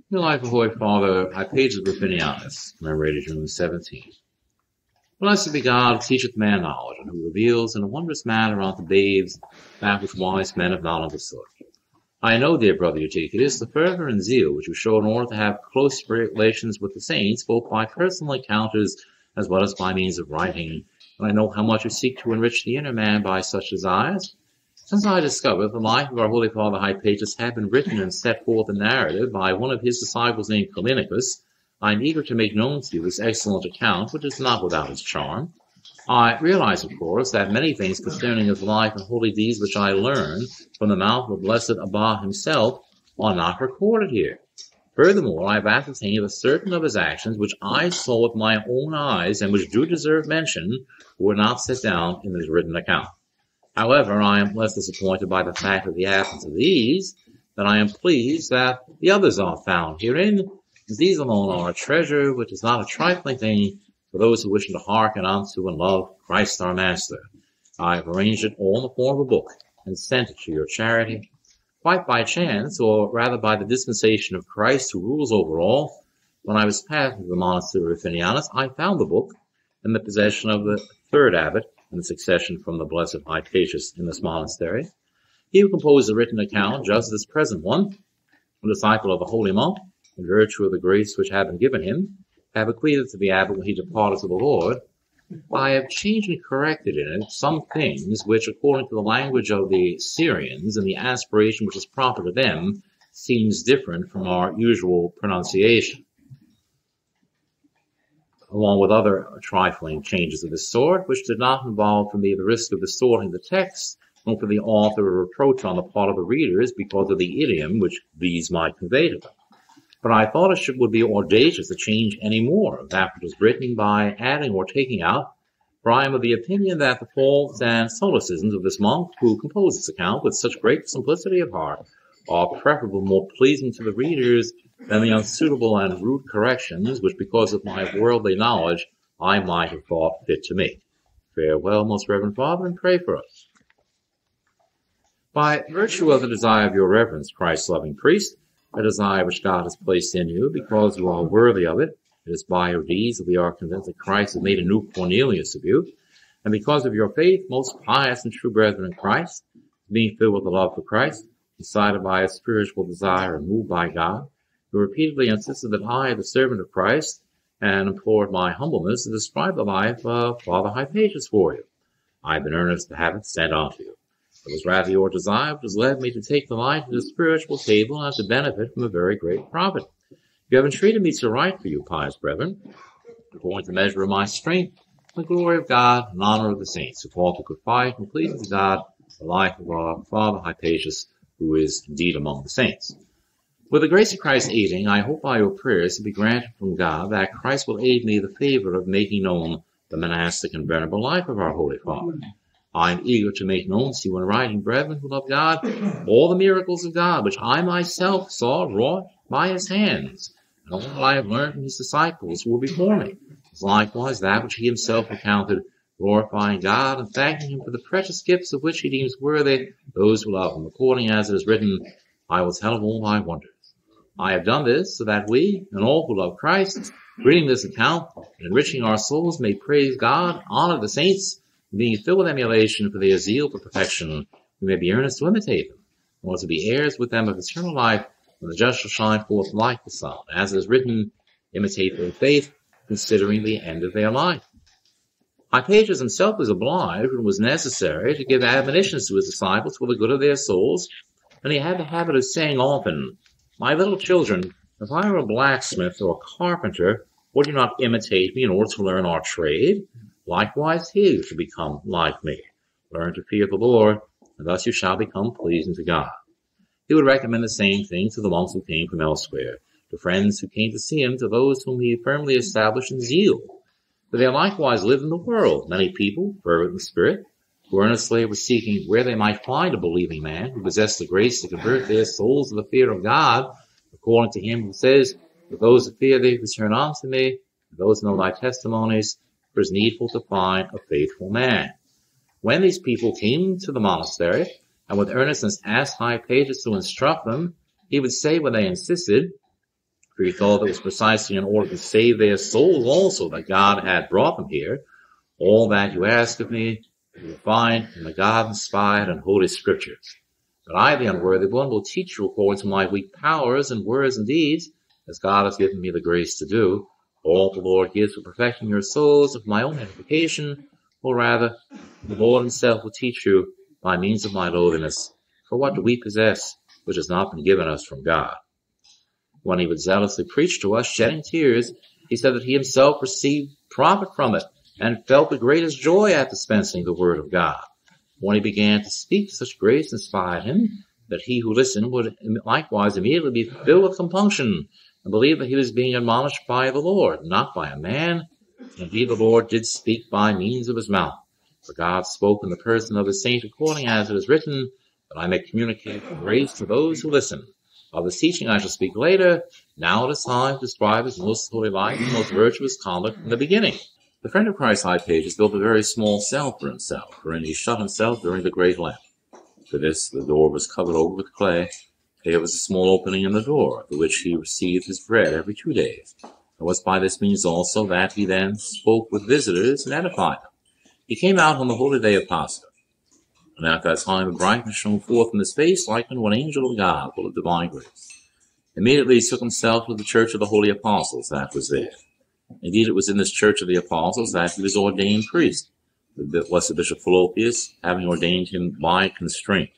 The life of Holy Father Hypatius Ruffinianus, commemorated June 17th. Blessed be God who teacheth man knowledge, and who reveals in a wondrous manner unto babes that which wise men have not understood. I know, dear brother Eutychius, the fervor and zeal which you show in order to have close relations with the saints, both by personal encounters as well as by means of writing, and I know how much you seek to enrich the inner man by such desires. Since I discovered the life of our Holy Father Hypatius had been written and set forth in narrative by one of his disciples named Callinicus, I am eager to make known to you this excellent account, which is not without its charm. I realize, of course, that many things concerning his life and holy deeds which I learned from the mouth of the blessed Abba himself are not recorded here. Furthermore, I have ascertained that certain of his actions which I saw with my own eyes and which do deserve mention were not set down in this written account. However, I am less disappointed by the fact of the absence of these than I am pleased that the others are found herein, as these alone are a treasure which is not a trifling thing for those who wish to hearken unto and love Christ our Master. I have arranged it all in the form of a book and sent it to your charity. Quite by chance, or rather by the dispensation of Christ who rules over all, when I was passing through the Monastery of Ruffinianus, I found the book in the possession of the third abbot in the succession from the blessed Hypatius in this monastery. He who composed the written account, just as this present one, a disciple of the holy monk, in virtue of the grace which had been given him, had bequeathed to the abbot when he departed to the Lord. I have changed and corrected in it some things which, according to the language of the Syrians and the aspiration which is proper to them, seems different from our usual pronunciation, along with other trifling changes of this sort, which did not involve for me the risk of distorting the text, nor for the author a reproach on the part of the readers because of the idiom which these might convey to them. But I thought it would be audacious to change any more of that which was written by adding or taking out, for I am of the opinion that the faults and solecisms of this monk who composed this account with such great simplicity of heart are preferable, more pleasing to the readers than the unsuitable and rude corrections which, because of my worldly knowledge, I might have thought fit to make. Farewell, most reverend Father, and pray for us. By virtue of the desire of your reverence, Christ-loving priest, a desire which God has placed in you, because you are worthy of it, it is by your deeds that we are convinced that Christ has made a new Cornelius of you, and because of your faith, most pious and true brethren in Christ, being filled with the love for Christ, decided by a spiritual desire and moved by God, who repeatedly insisted that I, the servant of Christ, and implored my humbleness to describe the life of Father Hypatius for you. I have been earnest to have it sent on to you. It was rather your desire which has led me to take the light of the spiritual table and to benefit from a very great profit. You have entreated me to write for you, pious brethren, according to the measure of my strength, the glory of God and honor of the saints, who fought the good fight and pleased to God, the life of our Father Hypatius, who is indeed among the saints. With the grace of Christ aiding, I hope by your prayers to be granted from God that Christ will aid me the favor of making known the monastic and venerable life of our Holy Father. I am eager to make known to you in writing, brethren who love God, all the miracles of God which I myself saw wrought by his hands, and all that I have learned from his disciples who were before me, as likewise that which he himself recounted, glorifying God and thanking him for the precious gifts of which he deems worthy those who love him, according as it is written, I will tell of all thy wonders. I have done this so that we, and all who love Christ, reading this account and enriching our souls, may praise God, honor the saints, and being filled with emulation for their zeal for perfection, we may be earnest to imitate them, or to be heirs with them of eternal life, when the just shall shine forth like the sun. As it is written, imitate their faith, considering the end of their life. Hypatius himself was obliged, when it was necessary, to give admonitions to his disciples for the good of their souls, and he had the habit of saying often, My little children, if I were a blacksmith or a carpenter, would you not imitate me in order to learn our trade? Likewise he should become like me. Learn to fear the Lord, and thus you shall become pleasing to God. He would recommend the same thing to the monks who came from elsewhere, to friends who came to see him, to those whom he firmly established in zeal. For there likewise lived in the world many people, fervent in spirit, who earnestly were seeking where they might find a believing man who possessed the grace to convert their souls to the fear of God, according to him who says, For those that fear thee return unto me, and those who know thy testimonies, for it is needful to find a faithful man. When these people came to the monastery, and with earnestness asked Hypatius to instruct them, he would say when they insisted, For he thought it was precisely in order to save their souls also that God had brought them here. All that you ask of me, you will find in the God-inspired and holy Scriptures. But I, the unworthy one, will teach you according to my weak powers and words and deeds, as God has given me the grace to do. All the Lord gives for perfecting your souls of my own edification, or rather, the Lord himself will teach you by means of my lowliness. For what do we possess, which has not been given us from God? When he would zealously preach to us, shedding tears, he said that he himself received profit from it, and felt the greatest joy at dispensing the word of God. When he began to speak, such grace inspired him that he who listened would likewise immediately be filled with compunction and believe that he was being admonished by the Lord, not by a man. Indeed, the Lord did speak by means of his mouth. For God spoke in the person of his saint according as it is written, that I may communicate grace to those who listen. Of his teaching I shall speak later. Now it is time to describe his most holy life and most virtuous conduct in the beginning. The friend of Christ, Hypatius, built a very small cell for himself, wherein he shut himself during the great Lent. For this, the door was covered over with clay. There was a small opening in the door, through which he received his bread every 2 days. It was by this means also that he then spoke with visitors and edified them. He came out on the holy day of Pascha, and at that time a brightness shone forth from his face like unto an angel of God, full of divine grace. Immediately he took himself to the church of the holy apostles that was there. Indeed, it was in this church of the apostles that he was ordained priest, the blessed Bishop Hypatius having ordained him by constraint.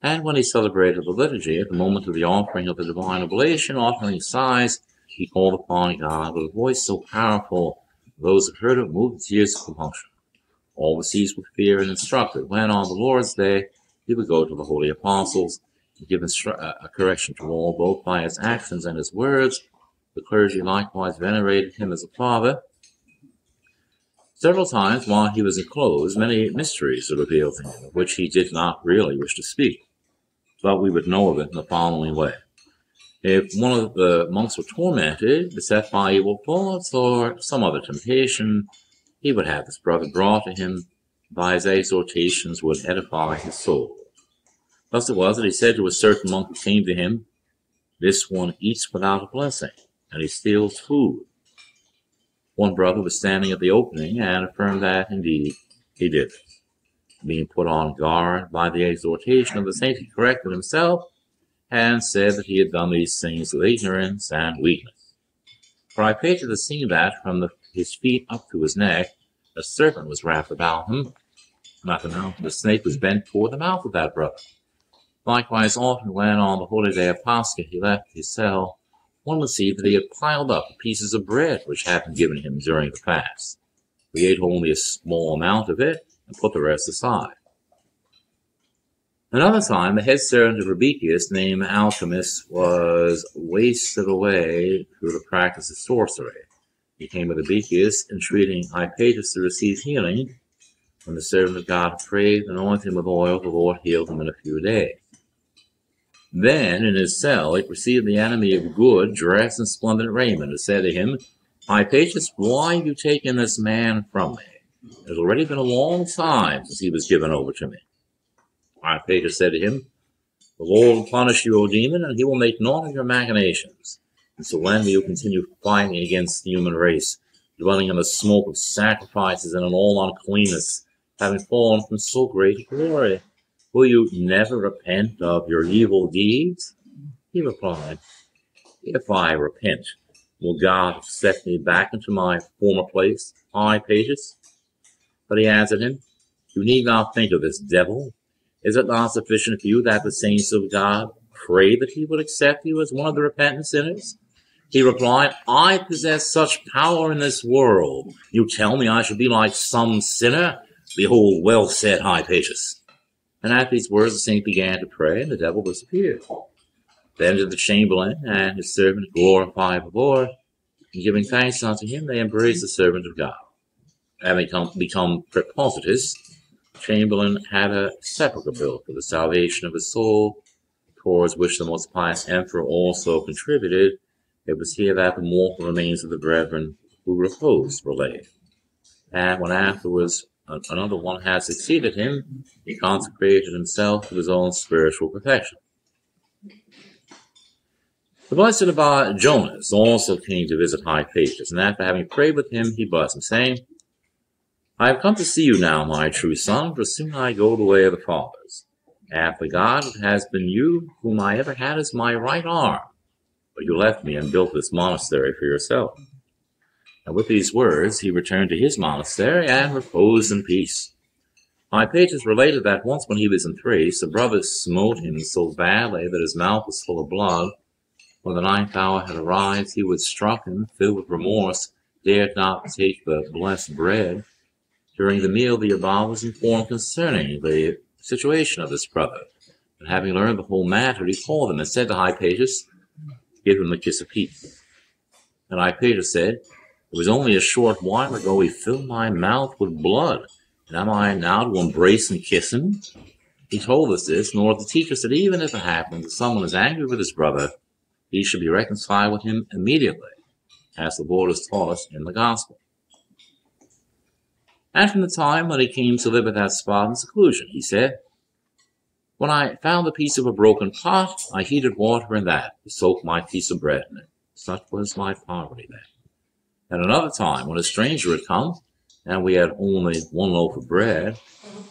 And when he celebrated the liturgy, at the moment of the offering of the divine oblation, offering sighs, he called upon God with a voice so powerful, those that heard it moved to tears of compunction. All were seized with fear and instructed when, on the Lord's day, he would go to the holy apostles and give a correction to all, both by his actions and his words. The clergy likewise venerated him as a father. Several times while he was enclosed, many mysteries were revealed to him, of which he did not really wish to speak. But we would know of it in the following way. If one of the monks were tormented, beset by evil thoughts, or some other temptation, he would have this brother brought to him, by his exhortations would edify his soul. Thus it was that he said to a certain monk who came to him, "This one eats without a blessing, and he steals food." One brother was standing at the opening and affirmed that, indeed, he did it. Being put on guard by the exhortation of the saint, he corrected himself and said that he had done these things with ignorance and weakness. For Hypatius had seen that from his feet up to his neck, a serpent was wrapped about him, and that the mouth of the snake was bent toward the mouth of that brother. Likewise, often when on the holy day of Pascha he left his cell, one would see that he had piled up the pieces of bread which had been given him during the fast. He ate only a small amount of it and put the rest aside. Another time, the head servant of Hypatius, named Alchemist, was wasted away through the practice of sorcery. He came with Hypatius, entreating Hypatius to receive healing. When the servant of God prayed and anointed him with oil, the Lord healed him in a few days. Then, in his cell, he perceived the enemy of good, dressed in splendid raiment, and said to him, "Hypatius, why have you taken this man from me? It has already been a long time since he was given over to me." Hypatius said to him, "The Lord will punish you, O demon, and he will make none of your machinations. And so when will you continue fighting against the human race, dwelling in the smoke of sacrifices and in all uncleanness, having fallen from so great a glory? Will you never repent of your evil deeds?" He replied, "If I repent, will God set me back into my former place, Hypatius?" But he answered him, "You need not think of this devil. Is it not sufficient for you that the saints of God pray that he would accept you as one of the repentant sinners?" He replied, "I possess such power in this world. You tell me I should be like some sinner? Behold, well said, Hypatius." And at these words the saint began to pray, and the devil disappeared. Then did the chamberlain and his servant glorify the Lord, and giving thanks unto him, they embraced the servant of God. Having become prepositus, the chamberlain had a sepulchre built for the salvation of his soul, towards which the most pious emperor also contributed. It was here that the mortal remains of the brethren who reposed were laid. And when afterwards another one had succeeded him, he consecrated himself to his own spiritual perfection. The blessed Abba Jonas also came to visit Hypatius, and after having prayed with him, he blessed him, saying, I have come to see you now, my true son, for soon I go the way of the fathers. After God, it has been you whom I ever had as my right arm, but you left me and built this monastery for yourself. And with these words, he returned to his monastery and reposed in peace. Hypatius related that once when he was in Thrace, a brother smote him so badly that his mouth was full of blood. When the ninth hour had arrived, he was struck and, filled with remorse, dared not take the blessed bread. During the meal, the Abba was informed concerning the situation of this brother. And having learned the whole matter, he called him and said to Hypatius, Give him a kiss of peace. And Hypatius said, It was only a short while ago he filled my mouth with blood, and am I now to embrace and kiss him? He told us this in order to teach us that even if it happens that someone is angry with his brother, he should be reconciled with him immediately, as the Lord has taught us in the gospel. And from the time when he came to live at that spot in seclusion, he said, When I found a piece of a broken pot, I heated water in that to soak my piece of bread in it. Such was my poverty then. At another time, when a stranger had come, and we had only one loaf of bread,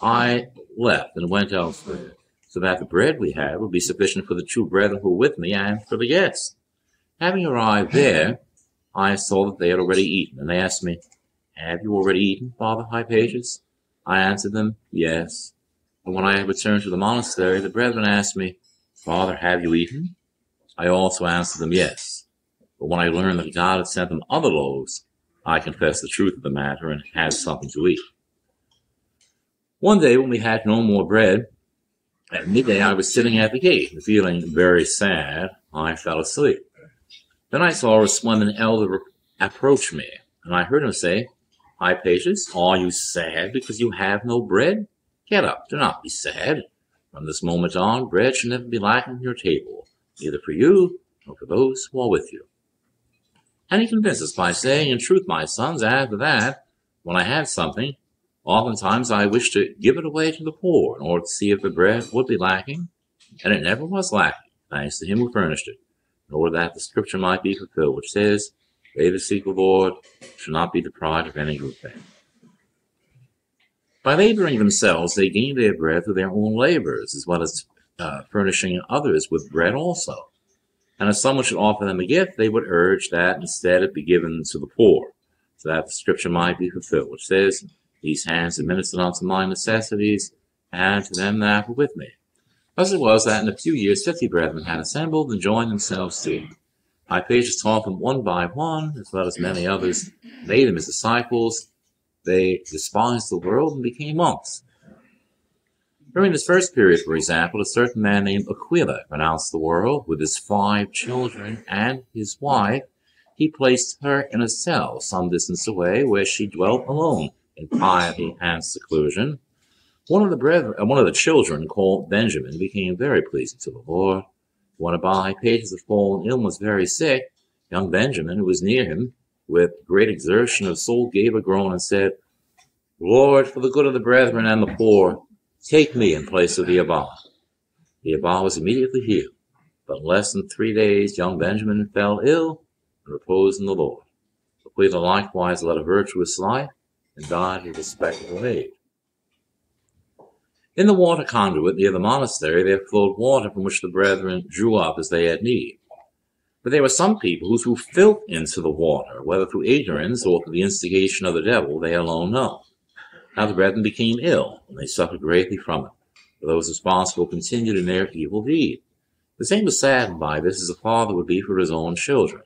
I left and went elsewhere, so that the bread we had would be sufficient for the two brethren who were with me and for the guests. Having arrived there, I saw that they had already eaten, and they asked me, Have you already eaten, Father Hypatius? I answered them, Yes. And when I had returned to the monastery, the brethren asked me, Father, have you eaten? I also answered them, Yes. But when I learned that God had sent them other loaves, I confessed the truth of the matter and had something to eat. One day when we had no more bread, at midday I was sitting at the gate, and feeling very sad, I fell asleep. Then I saw a resplendent elder approach me, and I heard him say, Hypatius, are you sad because you have no bread? Get up, do not be sad. From this moment on, bread shall never be lacking on your table, neither for you nor for those who are with you. And he convinced us by saying, In truth, my sons, after that, when I have something, oftentimes I wish to give it away to the poor in order to see if the bread would be lacking, and it never was lacking, thanks to him who furnished it, in order that the scripture might be fulfilled, which says, They that seek the Lord shall not be deprived of any good thing. By laboring themselves, they gain their bread through their own labors, as well as furnishing others with bread also. And if someone should offer them a gift, they would urge that instead it be given to the poor, so that the scripture might be fulfilled, which says, These hands have ministered unto my necessities, and to them that were with me. Thus it was that in a few years 50 brethren had assembled and joined themselves to him. Hypatius taught them one by one, as well as many others, made them his disciples. They despised the world and became monks. During this first period, for example, a certain man named Aquila renounced the world with his 5 children and his wife. He placed her in a cell some distance away, where she dwelt alone in piety and seclusion. One of the children, called Benjamin, became very pleasing to the Lord. When Abba Hypatius had fallen ill and was very sick, young Benjamin, who was near him, with great exertion of soul, gave a groan and said, Lord, for the good of the brethren and the poor, take me in place of the Abba. The Abba was immediately healed, but in less than 3 days young Benjamin fell ill and reposed in the Lord. Aquila likewise led a virtuous life and died with respectable age. In the water conduit near the monastery there flowed water from which the brethren drew up as they had need. But there were some people who threw filth into the water, whether through ignorance or through the instigation of the devil, they alone know. Now the brethren became ill, and they suffered greatly from it, for those responsible continued in their evil deed. The same was saddened by this as a father would be for his own children.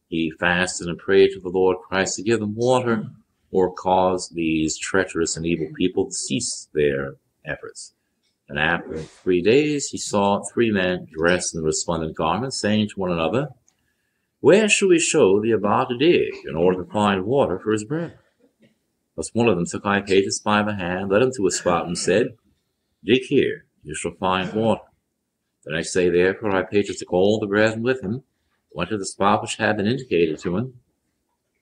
He fasted and prayed to the Lord Christ to give them water, or cause these treacherous and evil people to cease their efforts. And after 3 days he saw 3 men dressed in resplendent garments, saying to one another, Where shall we show the Abba to dig, in order to find water for his brethren? Thus one of them took Hypatius by the hand, led him to a spot, and said, Dig here, you shall find water. The next day, therefore, Hypatius took all the brethren with him, went to the spot which had been indicated to him.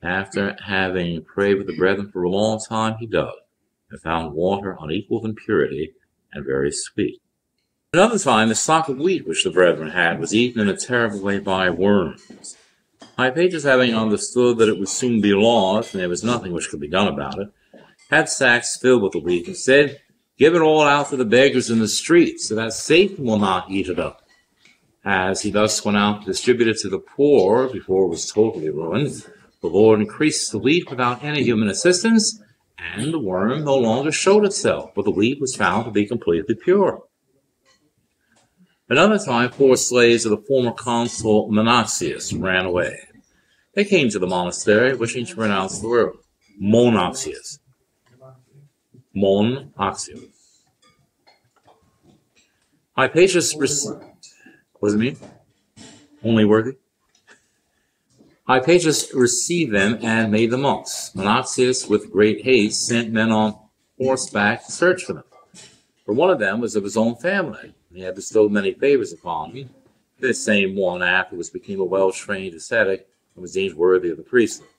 After having prayed with the brethren for a long time, he dug, and found water unequaled in purity and very sweet. Another time, the stock of wheat which the brethren had was eaten in a terrible way by worms. Hypatius, having understood that it would soon be lost, and there was nothing which could be done about it, had sacks filled with the wheat, and said, "Give it all out to the beggars in the streets, so that Satan will not eat it up." As he thus went out to distribute it to the poor before it was totally ruined, the Lord increased the wheat without any human assistance, and the worm no longer showed itself, but the wheat was found to be completely pure. Another time, 4 slaves of the former consul Monastius ran away. They came to the monastery, wishing to renounce the word Monastius. Monastius. Hypatius what does it mean? Only worthy? Hypatius received them and made them monks. Monastius, with great haste, sent men on horseback to search for them. For one of them was of his own family. He had bestowed many favors upon him. This same one afterwards became a well-trained ascetic and was deemed worthy of the priesthood.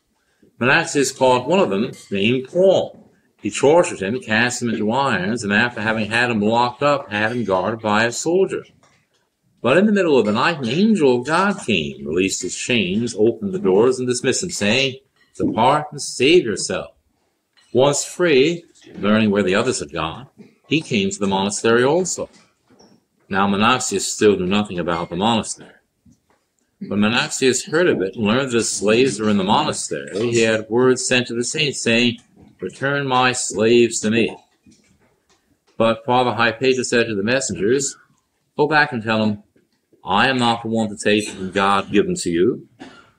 Monastius caught one of them, named Paul. He tortured him, cast him into irons, and after having had him locked up, had him guarded by a soldier. But in the middle of the night, an angel of God came, released his chains, opened the doors, and dismissed him, saying, "Depart and save yourself." Once free, learning where the others had gone, he came to the monastery also. Now Monastius still knew nothing about the monastery. When Monastius heard of it and learned that his slaves were in the monastery, he had words sent to the saints, saying, "Return my slaves to me." But Father Hypatius said to the messengers, "Go back and tell them, I am not the one to take them God given to you.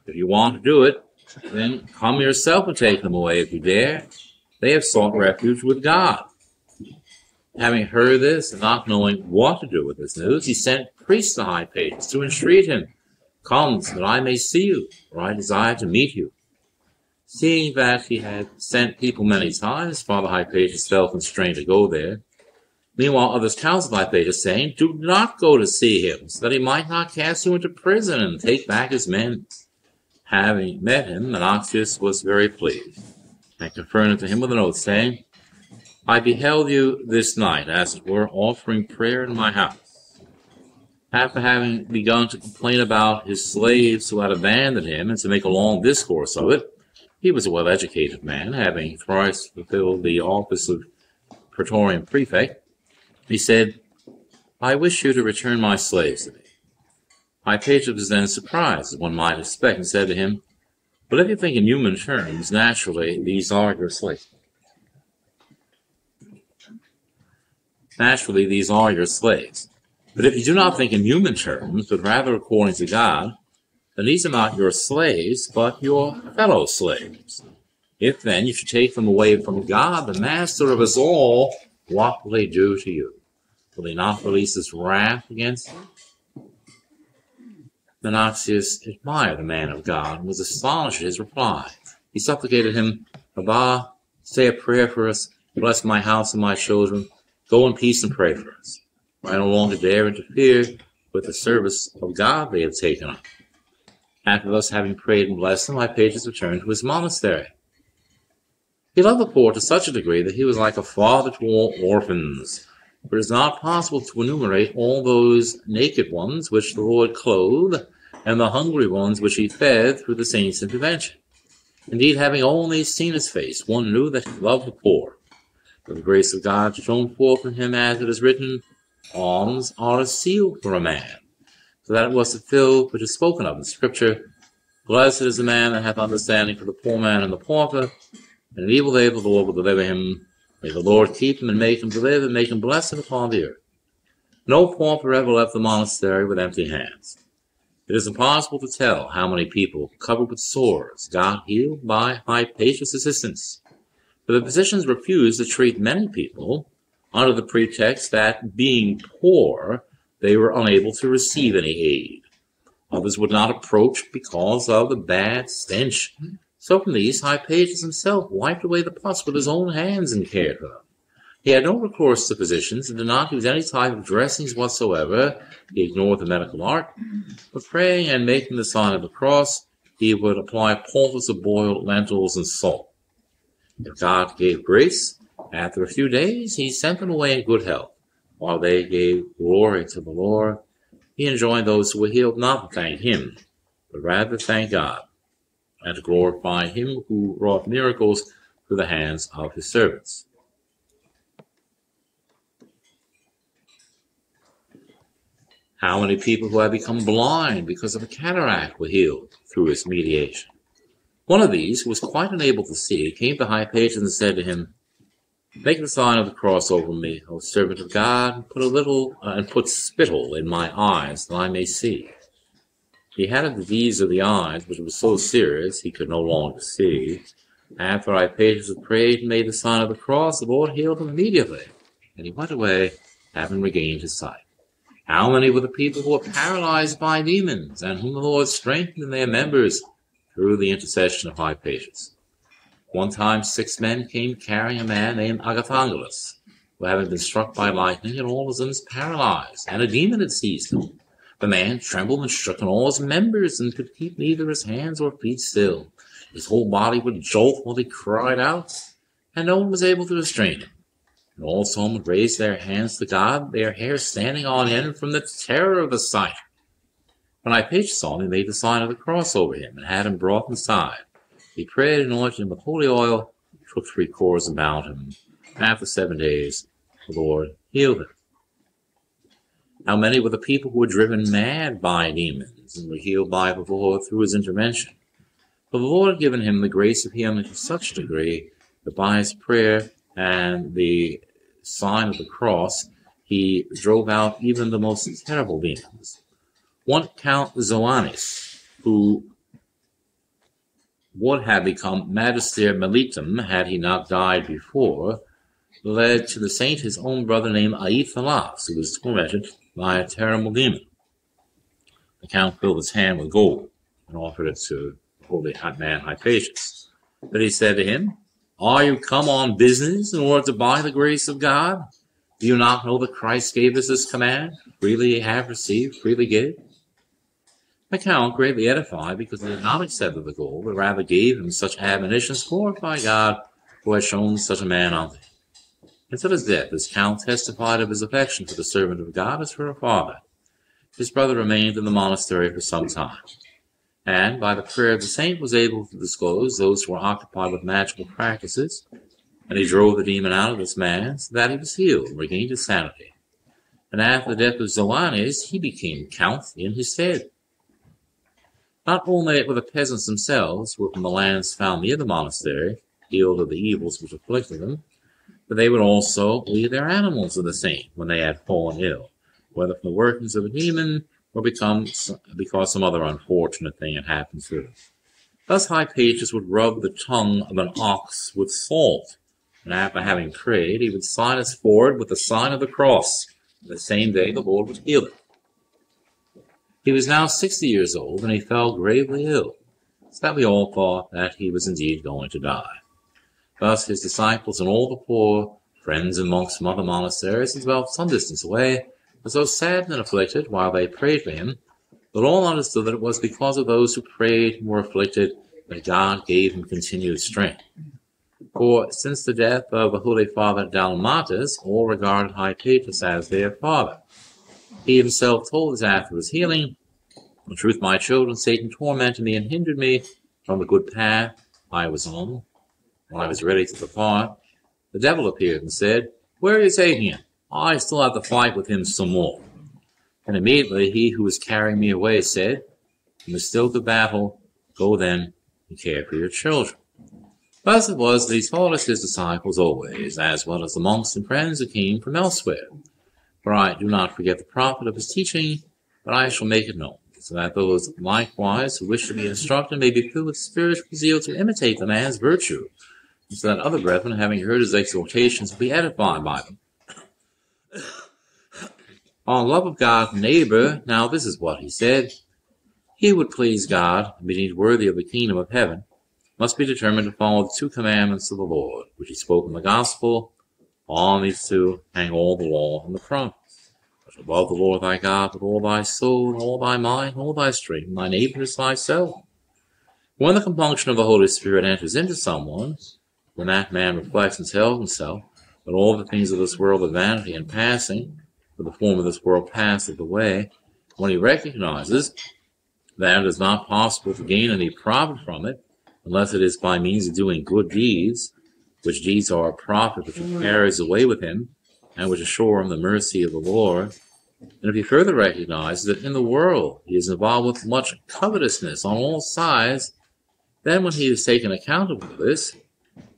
If you want to do it, then come yourself and take them away if you dare. They have sought refuge with God." Having heard this, and not knowing what to do with this news, he sent priests to Hypatius to entreat him, "Come, so that I may see you, for I desire to meet you." Seeing that he had sent people many times, Father Hypatius felt constrained to go there. Meanwhile, others counseled Hypatius, saying, "Do not go to see him, so that he might not cast you into prison and take back his men." Having met him, Monastius was very pleased, and confirmed to him with an oath, saying, "I beheld you this night, as it were, offering prayer in my house." After having begun to complain about his slaves who had abandoned him, and to make a long discourse of it, he was a well-educated man, having thrice fulfilled the office of Praetorian Prefect. He said, "I wish you to return my slaves to me." Hypatius was then surprised, as one might expect, and said to him, "But if you think in human terms, naturally, these are your slaves. Naturally, these are your slaves. But if you do not think in human terms, but rather according to God, then these are not your slaves, but your fellow slaves. If then you should take them away from God, the master of us all, what will they do to you? Will they not release his wrath against you?" Monastius admired the man of God and was astonished at his reply. He supplicated him, "Abba, say a prayer for us, bless my house and my children, go in peace and pray for us. For I no longer dare interfere with the service of God they have taken up." After thus having prayed and blessed them, Hypatius returned to his monastery. He loved the poor to such a degree that he was like a father to all orphans. For it is not possible to enumerate all those naked ones which the Lord clothed, and the hungry ones which he fed through the saints' intervention. Indeed, having only seen his face, one knew that he loved the poor. For the grace of God shone forth in him, as it is written, "Alms are a seal for a man," so that it was fulfilled which is spoken of in Scripture, "Blessed is the man that hath understanding for the poor man and the pauper, and in evil day the Lord will deliver him. May the Lord keep him and make him to live, and make him blessed upon the earth." No pauper ever left the monastery with empty hands. It is impossible to tell how many people covered with sores got healed by Hypatius' assistance. For the physicians refused to treat many people under the pretext that, being poor, they were unable to receive any aid. Others would not approach because of the bad stench. So from these, Hypatius himself wiped away the pus with his own hands and cared for them. He had no recourse to physicians and did not use any type of dressings whatsoever. He ignored the medical art. But praying and making the sign of the cross, he would apply poultice of boiled lentils and salt. If God gave grace, after a few days he sent them away in good health, while they gave glory to the Lord, he enjoined those who were healed not to thank him, but rather to thank God, and to glorify him who wrought miracles through the hands of his servants. How many people who had become blind because of a cataract were healed through his mediation? One of these, who was quite unable to see, came to Hypatius and said to him, "Make the sign of the cross over me, O servant of God, and put spittle in my eyes, that I may see." He had a disease of the eyes, which was so serious he could no longer see. After Hypatius had prayed and made the sign of the cross, the Lord healed him immediately, and he went away, having regained his sight. How many were the people who were paralyzed by demons, and whom the Lord strengthened in their members through the intercession of Hypatius? One time 6 men came carrying a man named Agathangelus, who having been struck by lightning and all his limbs paralyzed, and a demon had seized him. The man trembled and shook in all his members, and could keep neither his hands or feet still. His whole body would jolt while he cried out, and no one was able to restrain him. And all saw him raise their hands to God, their hair standing on end from the terror of the sight. When Hypatius saw him, he made the sign of the cross over him, and had him brought inside. He prayed and anointed him with holy oil, took 3 cords about him. After 7 days, the Lord healed him. How many were the people who were driven mad by demons, and were healed by the Lord through his intervention? For the Lord had given him the grace of healing to such a degree that by his prayer and the sign of the cross, he drove out even the most terrible demons. One Count Zoanis, who would have become Magister Militum had he not died before, led to the saint his own brother named Aethalas, who was tormented by a terrible demon. The Count filled his hand with gold and offered it to the holy man Hypatius. But he said to him, "Are you come on business in order to buy the grace of God? Do you not know that Christ gave us this command? Freely have received, freely give." The Count, greatly edified because he had not accepted the gold, but rather gave him such admonitions, glorified God who had shown such a man unto him. Until his death, this Count testified of his affection for the servant of God as for a father. His brother remained in the monastery for some time, and by the prayer of the saint was able to disclose those who were occupied with magical practices, and he drove the demon out of this man, so that he was healed and regained his sanity. And after the death of Zoanes, he became Count in his stead. Not only were the peasants themselves, who were from the lands found near the monastery, healed of the evils which afflicted them, but they would also leave their animals to the saint when they had fallen ill, whether from the workings of a demon or because some other unfortunate thing had happened to them. Thus Hypatius would rub the tongue of an ox with salt, and after having prayed, he would sign his forehead with the sign of the cross. The same day the Lord would heal him. He was now 60 years old, and he fell gravely ill, so that we all thought that he was indeed going to die. Thus his disciples and all the poor, friends and monks from other monasteries, as well some distance away, were so sad and afflicted while they prayed for him, that all understood that it was because of those who prayed and were afflicted that God gave him continued strength. For since the death of the Holy Father Dalmatus, all regarded Hypatius as their father. He himself told us after his healing, "In truth, my children, Satan tormented me and hindered me from the good path I was on. When I was ready to depart, the devil appeared and said, 'Where is Satan? I still have to fight with him some more.' And immediately he who was carrying me away said, 'You must still do battle. Go then and care for your children.'" Thus it was that he taught us his disciples always, as well as the monks and friends who came from elsewhere. For I do not forget the profit of his teaching, but I shall make it known, so that those likewise who wish to be instructed may be filled with spiritual zeal to imitate the man's virtue, and so that other brethren, having heard his exhortations, will be edified by them. On love of God and neighbor, now this is what he said: "He who would please God and be deemed worthy of the kingdom of heaven must be determined to follow the 2 commandments of the Lord, which he spoke in the gospel. On these 2 hang all the law and the prophets. Thou shalt love the Lord thy God with all thy soul, and all thy mind, and all thy strength, and thy neighbor as thyself." When the compunction of the Holy Spirit enters into someone, when that man reflects and tells himself that all the things of this world are vanity and passing, for the form of this world passeth away. When he recognizes that it is not possible to gain any profit from it, unless it is by means of doing good deeds, which deeds are a profit which he carries away with him, and which assure him the mercy of the Lord. And if he further recognizes that in the world he is involved with much covetousness on all sides, then when he has taken account of this,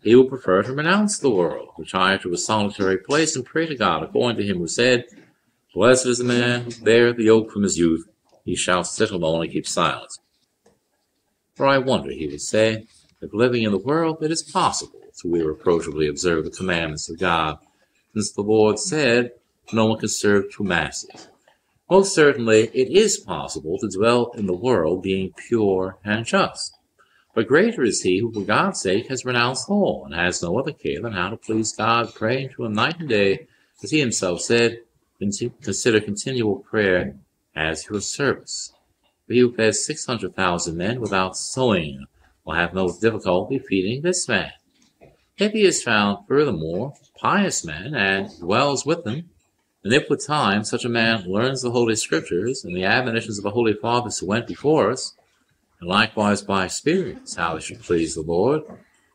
he will prefer to renounce the world, retire to a solitary place, and pray to God, according to him who said, Blessed is the man who beareth the yoke from his youth, he shall sit alone and keep silence. For I wonder, he would say, if living in the world it is possible to irreproachably observe the commandments of God, since the Lord said, no one can serve two masters. Most certainly it is possible to dwell in the world being pure and just. But greater is he who for God's sake has renounced all, and has no other care than how to please God, praying to him night and day, as he himself said, consider continual prayer as your service. For he who fed 600,000 men without sowing will have no difficulty feeding this man. If he is found, furthermore, pious man, and dwells with them, and if with time such a man learns the Holy Scriptures and the admonitions of the Holy Fathers who went before us, and likewise by experience how they should please the Lord,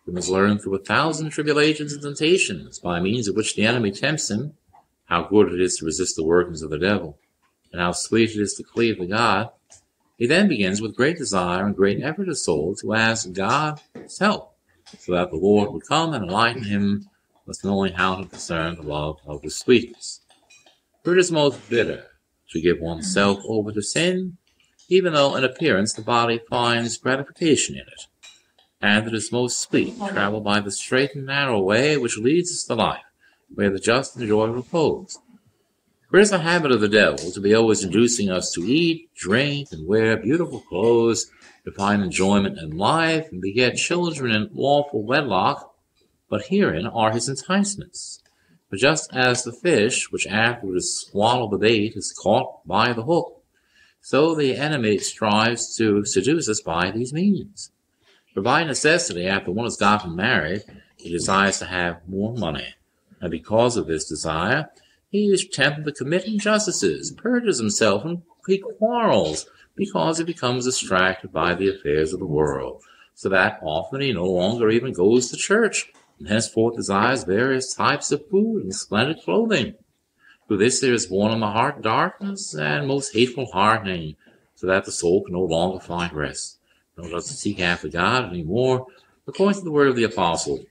we must learn through 1,000 tribulations and temptations, by means of which the enemy tempts him, how good it is to resist the workings of the devil, and how sweet it is to cleave to God. He then begins with great desire and great effort of soul to ask God's help, so that the Lord would come and enlighten him with knowing how to discern the love of the sweetness. For it is most bitter to give oneself over to sin, even though in appearance the body finds gratification in it. And it is most sweet to travel by the straight and narrow way which leads us to life, where the just enjoy repose. For it is the habit of the devil to be always inducing us to eat, drink, and wear beautiful clothes, to find enjoyment in life, and beget children in lawful wedlock. But herein are his enticements. For just as the fish, which afterwards swallow the bait, is caught by the hook, so the enemy strives to seduce us by these means. For by necessity, after one has gotten married, he desires to have more money. And because of this desire, he is tempted to commit injustices, purges himself, and he quarrels, because he becomes distracted by the affairs of the world, so that often he no longer even goes to church, and henceforth desires various types of food and splendid clothing. Through this there is born in the heart darkness and most hateful hardening, so that the soul can no longer find rest, nor does it seek after God any more, according to the word of the apostle.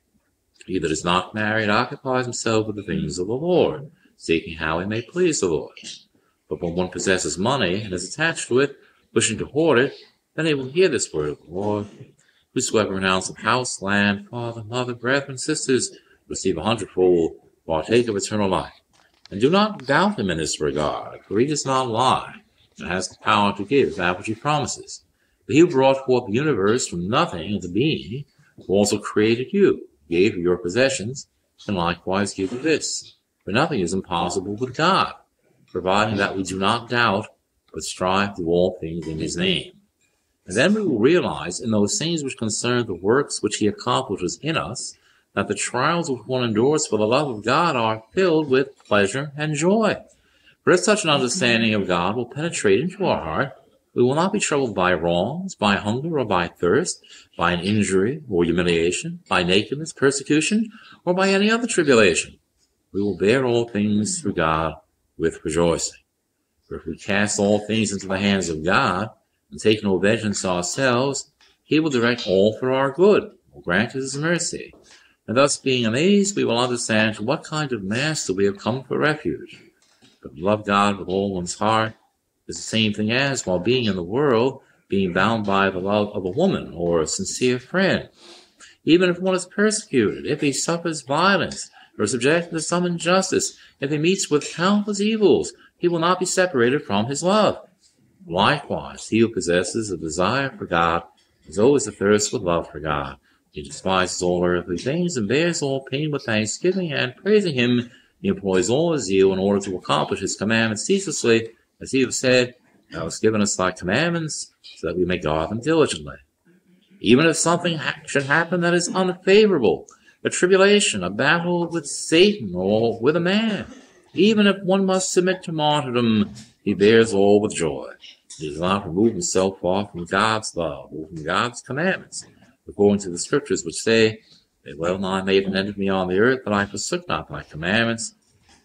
He that is not married occupies himself with the things of the Lord, seeking how he may please the Lord. But when one possesses money and is attached to it, wishing to hoard it, then he will hear this word of the Lord. Whosoever renounces house, land, father, mother, brethren, sisters, receive 100-fold, partake of eternal life. And do not doubt him in this regard, for he does not lie, and has the power to give that which he promises. For he who brought forth the universe from nothing into being, who also created you, gave you your possessions, and likewise give you this. For nothing is impossible with God, providing that we do not doubt, but strive to do all things in his name. And then we will realize in those things which concern the works which he accomplishes in us, that the trials which one endures for the love of God are filled with pleasure and joy. For if such an understanding of God will penetrate into our heart, we will not be troubled by wrongs, by hunger or by thirst, by an injury or humiliation, by nakedness, persecution, or by any other tribulation. We will bear all things through God with rejoicing. For if we cast all things into the hands of God, and take no vengeance ourselves, he will direct all for our good, will grant us his mercy. And thus being amazed, we will understand to what kind of master we have come for refuge. But to love God with all one's heart is the same thing as, while being in the world, being bound by the love of a woman or a sincere friend. Even if one is persecuted, if he suffers violence, or is subjected to some injustice, if he meets with countless evils, he will not be separated from his love. Likewise, he who possesses a desire for God is always athirst with love for God. He despises all earthly things and bears all pain with thanksgiving, and praising him, he employs all his zeal in order to accomplish his commandments ceaselessly, as he has said, Thou hast given us thy commandments, so that we may guard them diligently. Even if something should happen that is unfavorable, a tribulation, a battle with Satan or with a man, Even if one must submit to martyrdom, he bears all with joy. He does not remove himself far from God's love, or from God's commandments, according to the scriptures which say, "They well nigh made an end of me on the earth, but I forsook not thy commandments."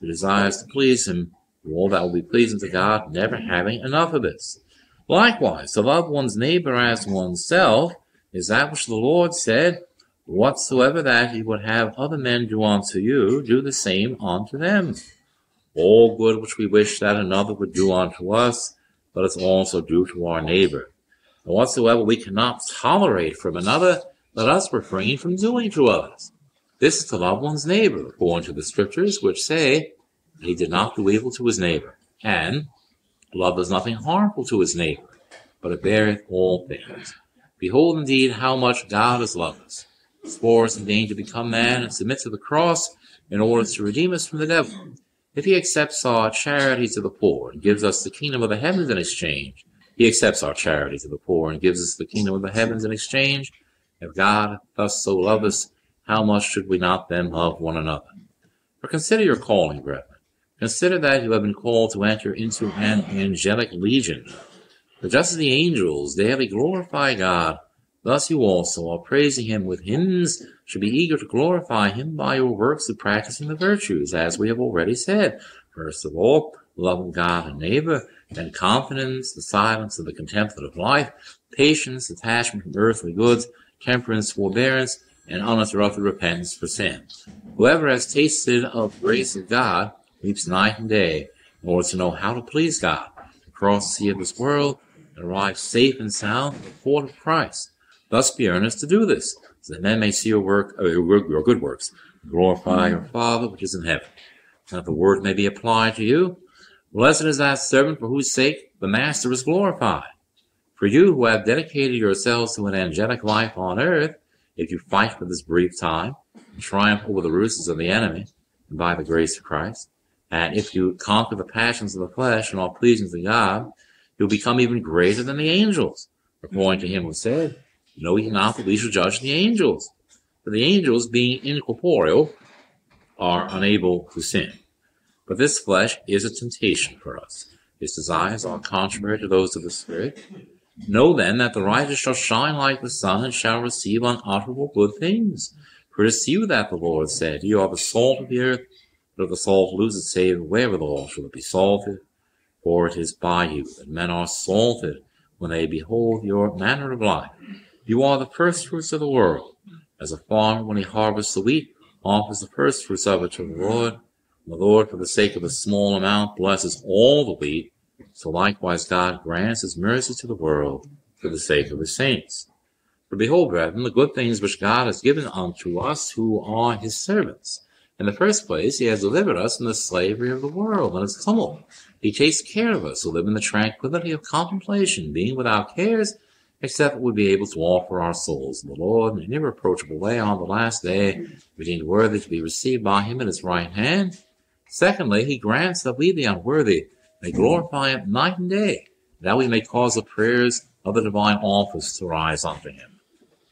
Who desires to please him, do all that will be pleasing to God, never having enough of this. Likewise, to love one's neighbor as oneself is that which the Lord said, "Whatsoever that ye would have other men do unto you, do the same unto them." All good which we wish that another would do unto us, let us also do to our neighbor. And whatsoever we cannot tolerate from another, let us refrain from doing to others. This is to love one's neighbor, according to the scriptures, which say that he did not do evil to his neighbor. And love does nothing harmful to his neighbor, but it beareth all things. Behold indeed how much God has loved us. He swore us indeed to become man and submit to the cross in order to redeem us from the devil. If he accepts our charity to the poor and gives us the kingdom of the heavens in exchange, he accepts our charity to the poor and gives us the kingdom of the heavens in exchange. If God thus so loved us, how much should we not then love one another? For consider your calling, brethren. Consider that you have been called to enter into an angelic legion. For just as the angels daily glorify God, thus you also, while praising him with hymns, should be eager to glorify him by your works of practicing the virtues, as we have already said. First of all, love of God and neighbor, then confidence, the silence of the contemplative life, patience, detachment from earthly goods, temperance, forbearance, and uninterrupted repentance for sin. Whoever has tasted of the grace of God weeps night and day in order to know how to please God, to cross the sea of this world, and arrive safe and sound in the court of Christ. Thus be earnest to do this, so that men may see your good works, and glorify your Father which is in heaven. And that the word may be applied to you, blessed is that servant for whose sake the Master is glorified. For you who have dedicated yourselves to an angelic life on earth, if you fight for this brief time, and triumph over the ruses of the enemy, and by the grace of Christ, and if you conquer the passions of the flesh and are pleasing to God, you'll become even greater than the angels, according to him who said, "Know ye not that we shall judge the angels?" For the angels, being incorporeal, are unable to sin. But this flesh is a temptation for us. Its desires are contrary to those of the Spirit. Know then that the righteous shall shine like the sun and shall receive unutterable good things. For it is to you that the Lord said, "You are the salt of the earth, but if the salt lose its savour, wherewithal shall it be salted? For it is by you that men are salted, when they behold your manner of life. You are the firstfruits of the world. As a farmer, when he harvests the wheat, offers the firstfruits of it to the Lord, and the Lord, for the sake of a small amount, blesses all the wheat, so likewise God grants his mercy to the world for the sake of his saints. For behold, brethren, the good things which God has given unto us who are his servants. In the first place, he has delivered us from the slavery of the world and its tumult. He takes care of us who live in the tranquility of contemplation, being without cares, except that we be able to offer our souls to the Lord in an irreproachable way on the last day, being worthy to be received by him at his right hand. Secondly, he grants that we, the unworthy, may glorify him night and day, that we may cause the prayers of the divine office to rise unto him.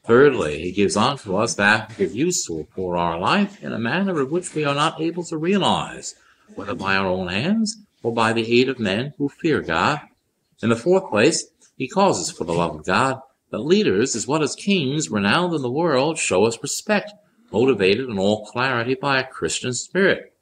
Thirdly, he gives unto us that which is useful for our life in a manner of which we are not able to realize, whether by our own hands or by the aid of men who fear God. In the fourth place, he causes, for the love of God, that leaders, as well as kings renowned in the world, show us respect, motivated in all clarity by a Christian spirit.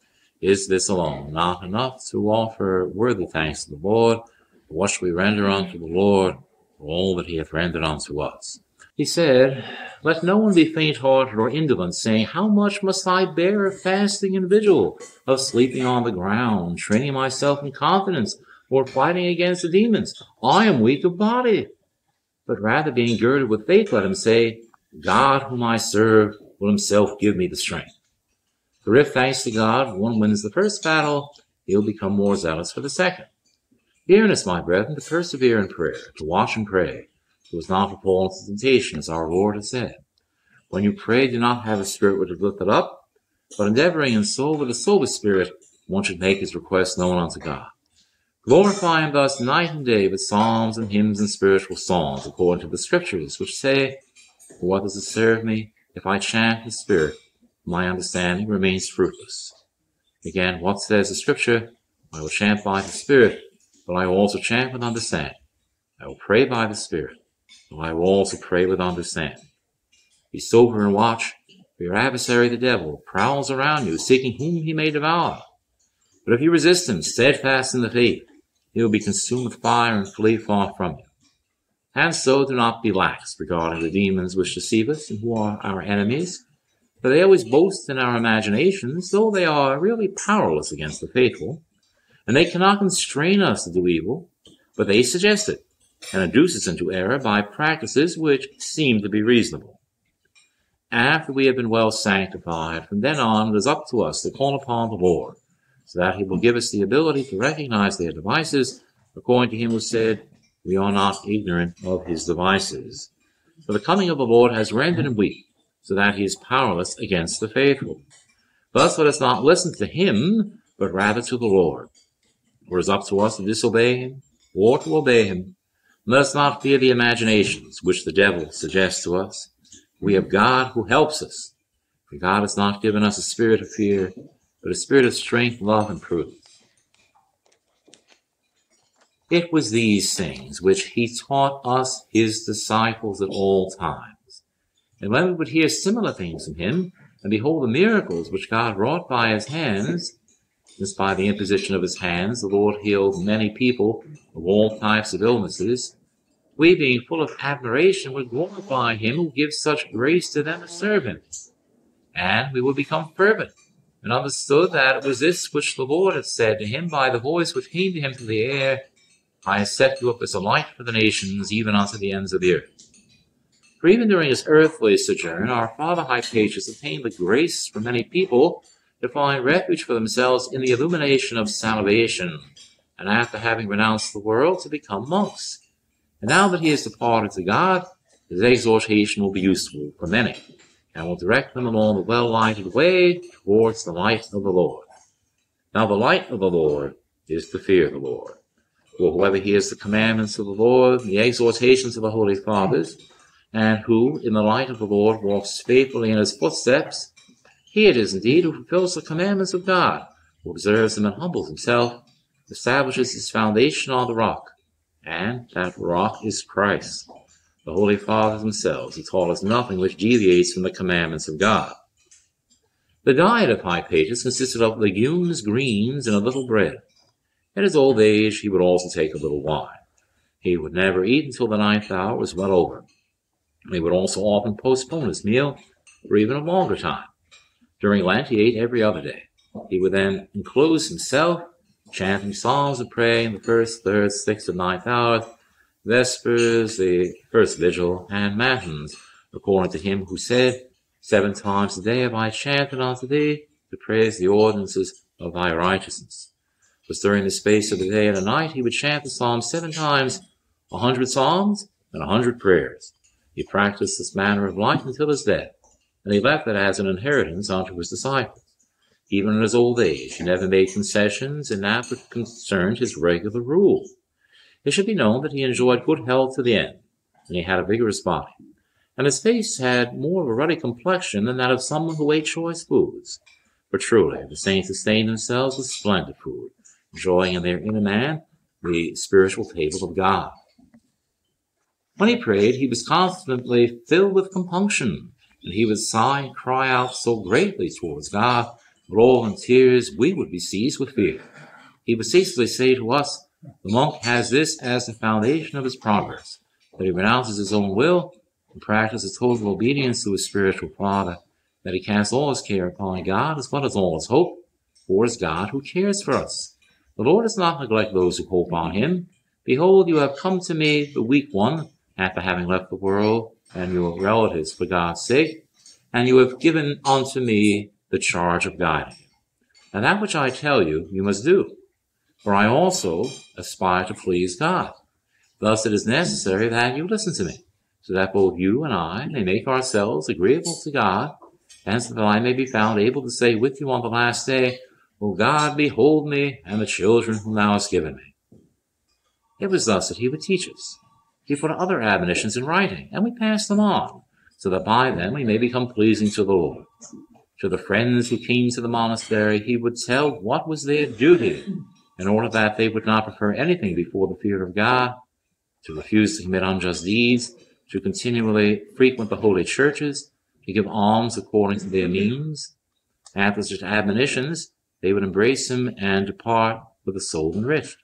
Is this alone not enough to offer worthy thanks to the Lord? What shall we render unto the Lord for all that he hath rendered unto us? He said, "Let no one be faint-hearted or indolent, saying, How much must I bear of fasting and vigil, of sleeping on the ground, training myself in confidence, or fighting against the demons? I am weak of body." But rather being girded with faith, let him say, "God whom I serve will himself give me the strength." For if, thanks to God, one wins the first battle, he'll become more zealous for the second. Be earnest, my brethren, to persevere in prayer, to watch and pray, who is not to fall into temptation, as our Lord has said. When you pray, do not have a spirit which is lifted up, but endeavoring in soul with a sober spirit, one should make his request known unto God. Glorify him thus night and day with psalms and hymns and spiritual songs, according to the scriptures, which say, "For what does it serve me if I chant his spirit? My understanding remains fruitless." Again, what says the Scripture? I will chant by the Spirit, but I will also chant with understanding. I will pray by the Spirit, but I will also pray with understanding. Be sober and watch, for your adversary the devil prowls around you, seeking whom he may devour. But if you resist him, steadfast in the faith, he will be consumed with fire and flee far from you. And so do not be lax regarding the demons which deceive us and who are our enemies, for they always boast in our imaginations, though they are really powerless against the faithful. And they cannot constrain us to do evil, but they suggest it, and induce us into error by practices which seem to be reasonable. After we have been well sanctified, from then on it is up to us to call upon the Lord, so that he will give us the ability to recognize their devices, according to him who said, we are not ignorant of his devices. For the coming of the Lord has rendered him weak, so that he is powerless against the faithful. Thus let us not listen to him, but rather to the Lord. For it is up to us to disobey him, or to obey him. Let us not fear the imaginations which the devil suggests to us. We have God who helps us. For God has not given us a spirit of fear, but a spirit of strength, love, and prudence. It was these things which he taught us, his disciples, at all times. And when we would hear similar things from him, and behold the miracles which God wrought by his hands, since by the imposition of his hands the Lord healed many people of all types of illnesses, we, being full of admiration, would glorify him who gives such grace to them that serve him. And we would become fervent, and understood that it was this which the Lord had said to him by the voice which came to him from the air, I have set you up as a light for the nations, even unto the ends of the earth. For even during his earthly sojourn, our father Hypatius obtained the grace for many people to find refuge for themselves in the illumination of salvation, and after having renounced the world, to become monks. And now that he is departed to God, his exhortation will be useful for many, and will direct them along the well-lighted way towards the light of the Lord. Now the light of the Lord is to fear the Lord. For whoever hears the commandments of the Lord, the exhortations of the Holy Fathers, and who, in the light of the Lord, walks faithfully in his footsteps, he it is indeed who fulfills the commandments of God, who observes them and humbles himself, establishes his foundation on the rock, and that rock is Christ. The Holy Fathers themselves have taught us nothing which deviates from the commandments of God. The diet of Hypatius consisted of legumes, greens, and a little bread. At his old age, he would also take a little wine. He would never eat until the 9th hour was well over. He would also often postpone his meal for even a longer time. During Lent, he ate every other day. He would then enclose himself, chanting psalms and praying in the 1st, 3rd, 6th, and 9th hours, Vespers, the first vigil, and Matins, according to him who said, 7 times a day have I chanted unto thee to praise the ordinances of thy righteousness. Because during the space of the day and the night he would chant the psalms 7 times, 100 psalms, and 100 prayers. He practiced this manner of life until his death, and he left it as an inheritance unto his disciples. Even in his old age, he never made concessions in that which concerned his regular rule. It should be known that he enjoyed good health to the end, and he had a vigorous body, and his face had more of a ruddy complexion than that of someone who ate choice foods. But truly, the saints sustained themselves with splendid food, enjoying in their inner man the spiritual table of God. When he prayed, he was constantly filled with compunction, and he would sigh and cry out so greatly towards God, that all in tears we would be seized with fear. He would ceaselessly say to us, the monk has this as the foundation of his progress, that he renounces his own will and practices total obedience to his spiritual father, that he casts all his care upon God as well as all his hope, for it is God who cares for us. The Lord does not neglect those who hope on him. Behold, you have come to me, the weak one, after having left the world and your relatives for God's sake, and you have given unto me the charge of guiding you. And that which I tell you, you must do. For I also aspire to please God. Thus it is necessary that you listen to me, so that both you and I may make ourselves agreeable to God, and so that I may be found able to say with you on the last day, O God, behold me, and the children whom thou hast given me. It was thus that he would teach us. He put other admonitions in writing, and we pass them on, so that by them we may become pleasing to the Lord. To the friends who came to the monastery, he would tell what was their duty, in order that they would not prefer anything before the fear of God, to refuse to commit unjust deeds, to continually frequent the holy churches, to give alms according to their means. After such admonitions, they would embrace him and depart with a soul enriched.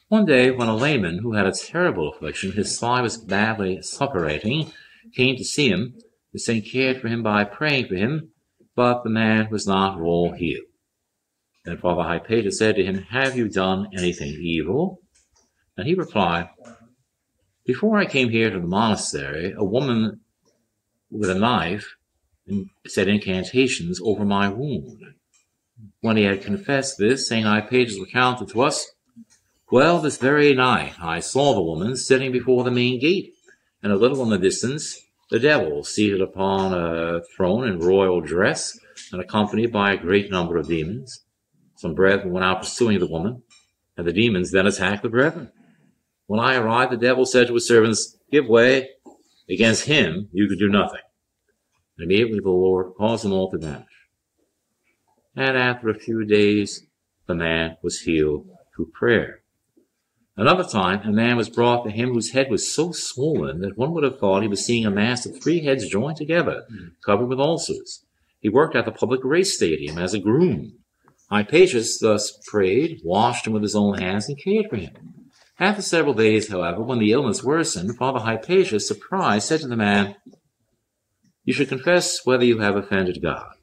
One day, when a layman who had a terrible affliction, his thigh was badly suppurating, came to see him, the saint cared for him by praying for him, but the man was not at all healed. Then Father Hypatius said to him, "Have you done anything evil?" And he replied, "Before I came here to the monastery, a woman with a knife said incantations over my wound." When he had confessed this, St. Hypatius recounted to us, "Well, this very night I saw the woman sitting before the main gate, and a little in the distance, the devil seated upon a throne in royal dress and accompanied by a great number of demons. Some brethren went out pursuing the woman, and the demons then attacked the brethren. When I arrived, the devil said to his servants, 'Give way. Against him you could do nothing.' And immediately the Lord caused them all to vanish. And after a few days, the man was healed through prayer. Another time, a man was brought to him whose head was so swollen that one would have thought he was seeing a mass of 3 heads joined together, covered with ulcers. He worked at the public race stadium as a groom. Hypatius thus prayed, washed him with his own hands, and cared for him. After several days, however, when the illness worsened, Father Hypatius, surprised, said to the man, "You should confess whether you have offended God.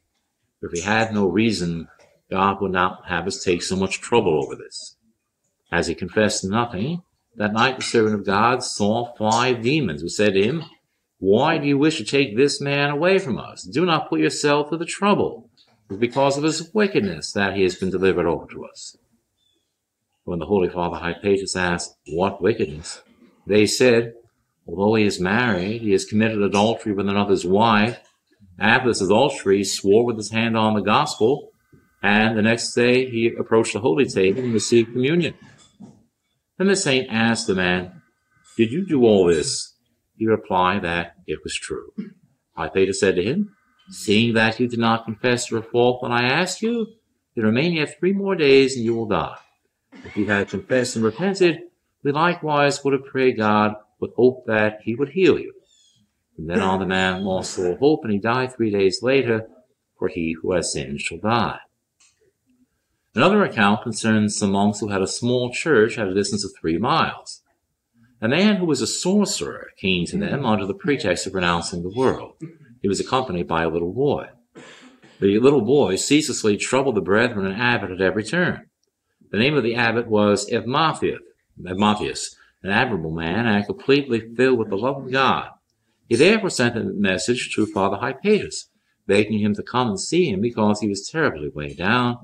For if we had no reason, God would not have us take so much trouble over this." As he confessed nothing, that night the servant of God saw 5 demons who said to him, "Why do you wish to take this man away from us? Do not put yourself to the trouble. It is because of his wickedness that he has been delivered over to us." When the Holy Father Hypatius asked, "What wickedness?" they said, "Although he is married, he has committed adultery with another's wife. After this adultery, he swore with his hand on the gospel, and the next day he approached the holy table and received communion." Then the saint asked the man, "Did you do all this?" He replied that it was true. Hypatius said to him, "Seeing that you did not confess your fault when I asked you, then remain yet 3 more days and you will die. If you had confessed and repented, we likewise would have prayed God with hope that he would heal you." From then on the man lost all hope, and he died 3 days later, for he who has sinned shall die. Another account concerns some monks who had a small church at a distance of 3 miles. A man who was a sorcerer came to them under the pretext of renouncing the world. He was accompanied by a little boy. The little boy ceaselessly troubled the brethren and abbot at every turn. The name of the abbot was Hypatius, an admirable man and completely filled with the love of God. He therefore sent a message to Father Hypatius, begging him to come and see him because he was terribly weighed down.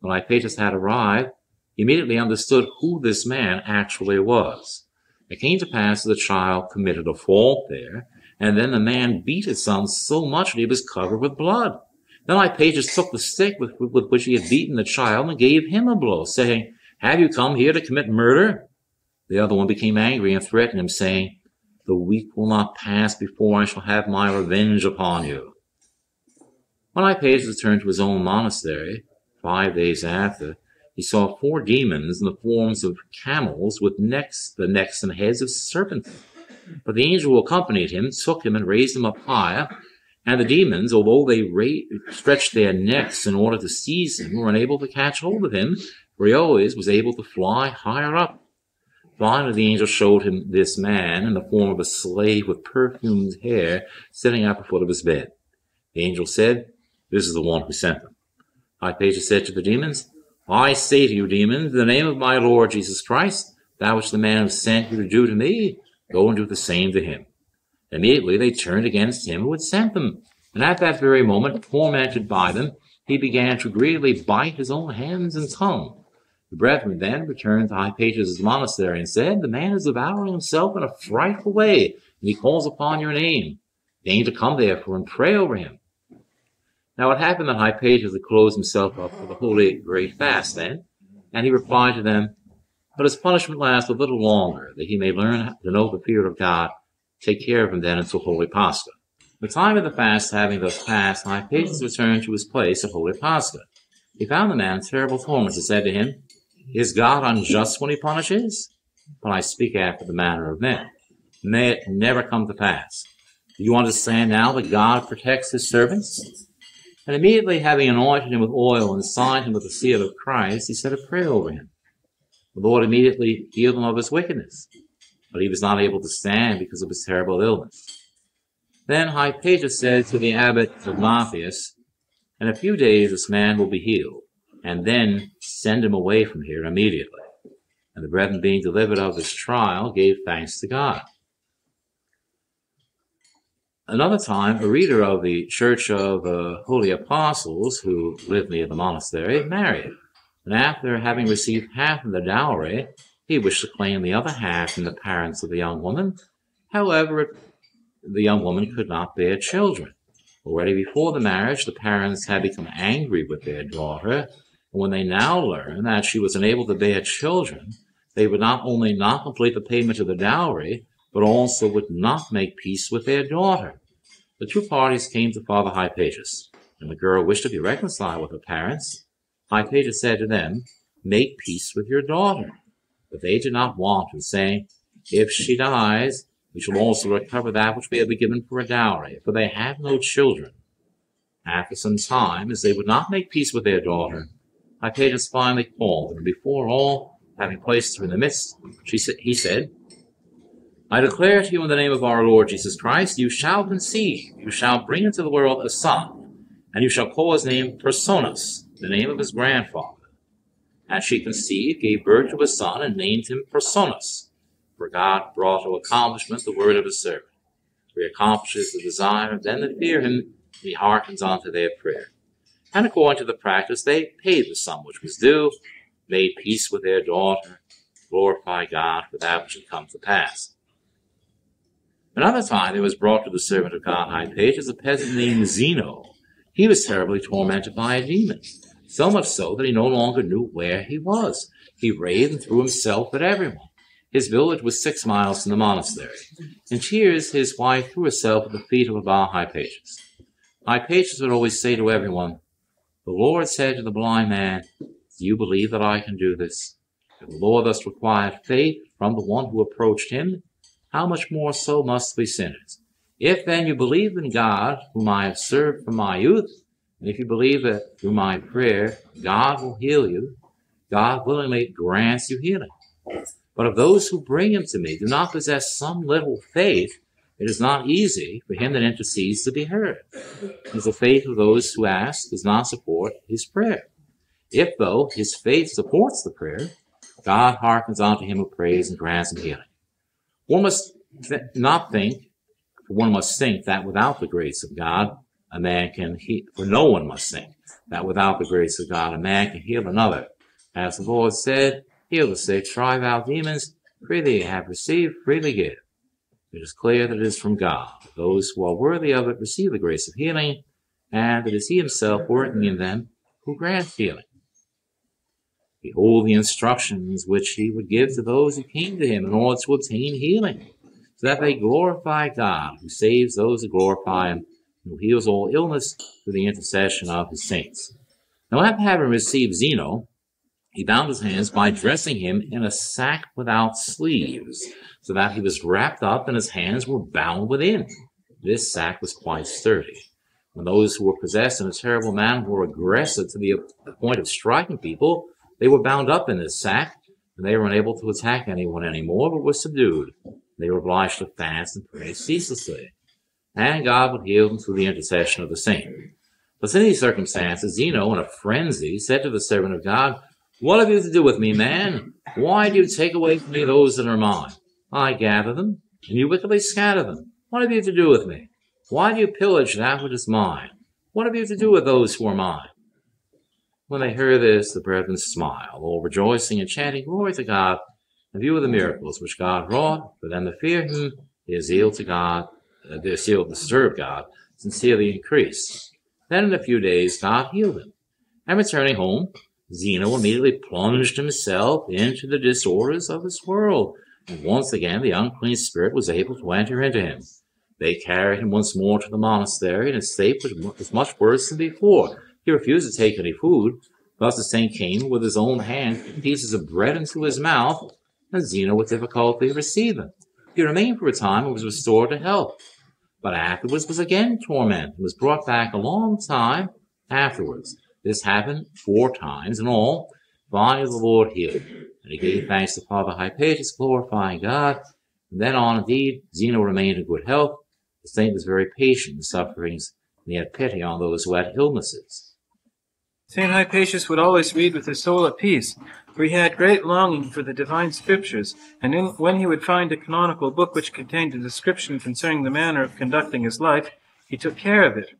When Hypatius had arrived, he immediately understood who this man actually was. It came to pass that the child committed a fault there, and then the man beat his son so much that he was covered with blood. Then Hypatius took the stick with which he had beaten the child and gave him a blow, saying, "Have you come here to commit murder?" The other one became angry and threatened him, saying, "The week will not pass before I shall have my revenge upon you." When Hypatius returned to his own monastery, 5 days after, he saw 4 demons in the forms of camels with the necks and heads of serpents. But the angel who accompanied him took him and raised him up higher, and the demons, although they stretched their necks in order to seize him, were unable to catch hold of him, for he always was able to fly higher up. Finally, the angel showed him this man in the form of a slave with perfumed hair sitting at the foot of his bed. The angel said, "This is the one who sent them." Hypatius said to the demons, "I say to you, demons, in the name of my Lord Jesus Christ, that which the man who sent you to do to me, go and do the same to him." Immediately they turned against him who had sent them, and at that very moment, tormented by them, he began to greedily bite his own hands and tongue. The brethren then returned to Hypatius' monastery and said, "The man is devouring himself in a frightful way, and he calls upon your name. Deign to come therefore and pray over him." Now it happened that Hypatius had closed himself up for the holy great fast then, and he replied to them, "But his punishment lasts a little longer, that he may learn to know the fear of God. Take care of him then until Holy Pascha." The time of the fast having thus passed, Hypatius returned to his place of holy Pascha. He found the man in terrible torments and said to him, Is God unjust when he punishes? But I speak after the manner of men. May it never come to pass. Do you understand now that God protects his servants? And immediately having anointed him with oil and signed him with the seal of Christ, he said a prayer over him. The Lord immediately healed him of his wickedness, but he was not able to stand because of his terrible illness. Then Hypatius said to the abbot of Matthias, In a few days this man will be healed, and then send him away from here immediately. And the brethren, being delivered of this trial, gave thanks to God. Another time, a reader of the Church of Holy Apostles, who lived near the monastery, married, and after having received half of the dowry, he wished to claim the other half from the parents of the young woman. However, the young woman could not bear children. Already before the marriage, the parents had become angry with their daughter, and when they now learned that she was unable to bear children, they would not only not complete the payment of the dowry, but also would not make peace with their daughter. The two parties came to Father Hypatius, and the girl wished to be reconciled with her parents. Hypatius said to them, Make peace with your daughter. But they did not want to, saying, If she dies, we shall also recover that which may have been given for a dowry, for they have no children. After some time, as they would not make peace with their daughter, Hypatius finally called them, and before all, having placed her in the midst, he said, I declare to you in the name of our Lord Jesus Christ, you shall conceive, you shall bring into the world a son, and you shall call his name Personus, the name of his grandfather. And she conceived, gave birth to a son, and named him Personus, for God brought to accomplishment the word of his servant. For he accomplishes the desire of them that fear him, and he hearkens unto their prayer. And according to the practice, they paid the sum which was due, made peace with their daughter, glorified God for that which had come to pass. Another time there was brought to the servant of God Hypatius a peasant named Zeno. He was terribly tormented by a demon, so much so that he no longer knew where he was. He raved and threw himself at everyone. His village was 6 miles from the monastery. In tears, his wife threw herself at the feet of Abba Hypatius. Hypatius would always say to everyone, The Lord said to the blind man, Do you believe that I can do this? If the Lord thus required faith from the one who approached him, how much more so must we sinners? If then you believe in God, whom I have served from my youth, and if you believe that through my prayer God will heal you, God willingly grants you healing. But if those who bring him to me do not possess some little faith, it is not easy for him that intercedes to be heard, because the faith of those who ask does not support his prayer. If, though, his faith supports the prayer, God hearkens unto him who prays and grants him healing. One must think that without the grace of God, a man can heal, for no one must think that without the grace of God, a man can heal another. As the Lord said, Heal the sick, drive out demons, freely you have received, freely give. It is clear that it is from God. Those who are worthy of it receive the grace of healing, and it is he himself working in them who grants healing. Behold the instructions which he would give to those who came to him in order to obtain healing, so that they glorify God, who saves those who glorify him, and who heals all illness through the intercession of his saints. Now, after having received Zeno, he bound his hands by dressing him in a sack without sleeves, so that he was wrapped up and his hands were bound within. This sack was quite sturdy. When those who were possessed in a terrible manner were aggressive to the point of striking people, they were bound up in this sack, and they were unable to attack anyone anymore, but were subdued. They were obliged to fast and pray ceaselessly. And God would heal them through the intercession of the saint. But in these circumstances, Zeno, in a frenzy, said to the servant of God, What have you to do with me, man? Why do you take away from me those that are mine? I gather them, and you wickedly scatter them. What have you to do with me? Why do you pillage that which is mine? What have you to do with those who are mine? When they heard this, the brethren smiled, all rejoicing and chanting glory to God, in view of the miracles which God wrought. For them that fear him, their zeal to serve God, sincerely increased. Then in a few days God healed him. And returning home, Zeno immediately plunged himself into the disorders of this world, and once again the unclean spirit was able to enter into him. They carried him once more to the monastery, and his state was much worse than before. He refused to take any food. Thus the saint came with his own hand, put pieces of bread into his mouth, and Zeno with difficulty received them. He remained for a time and was restored to health, but afterwards was again tormented and was brought back a long time afterwards. This happened 4 times in all. Finally the Lord healed him, and he gave thanks to Father Hypatius, glorifying God. From then on, indeed, Zeno remained in good health. The saint was very patient in sufferings, and he had pity on those who had illnesses. St. Hypatius would always read with his soul at peace, for he had great longing for the divine scriptures, and when he would find a canonical book which contained a description concerning the manner of conducting his life, he took care of it.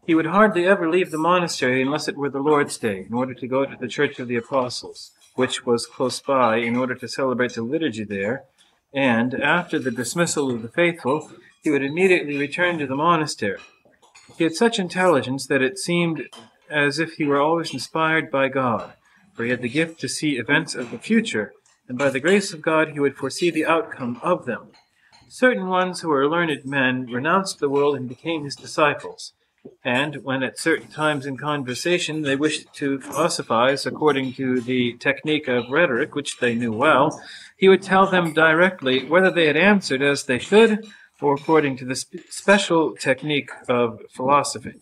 He would hardly ever leave the monastery unless it were the Lord's Day, in order to go to the Church of the Apostles, which was close by, in order to celebrate the liturgy there, and, after the dismissal of the faithful, he would immediately return to the monastery. He had such intelligence that it seemed as if he were always inspired by God, for he had the gift to see events of the future, and by the grace of God he would foresee the outcome of them. Certain ones who were learned men renounced the world and became his disciples, and when at certain times in conversation they wished to philosophize according to the technique of rhetoric, which they knew well, he would tell them directly whether they had answered as they should, or according to the special technique of philosophy.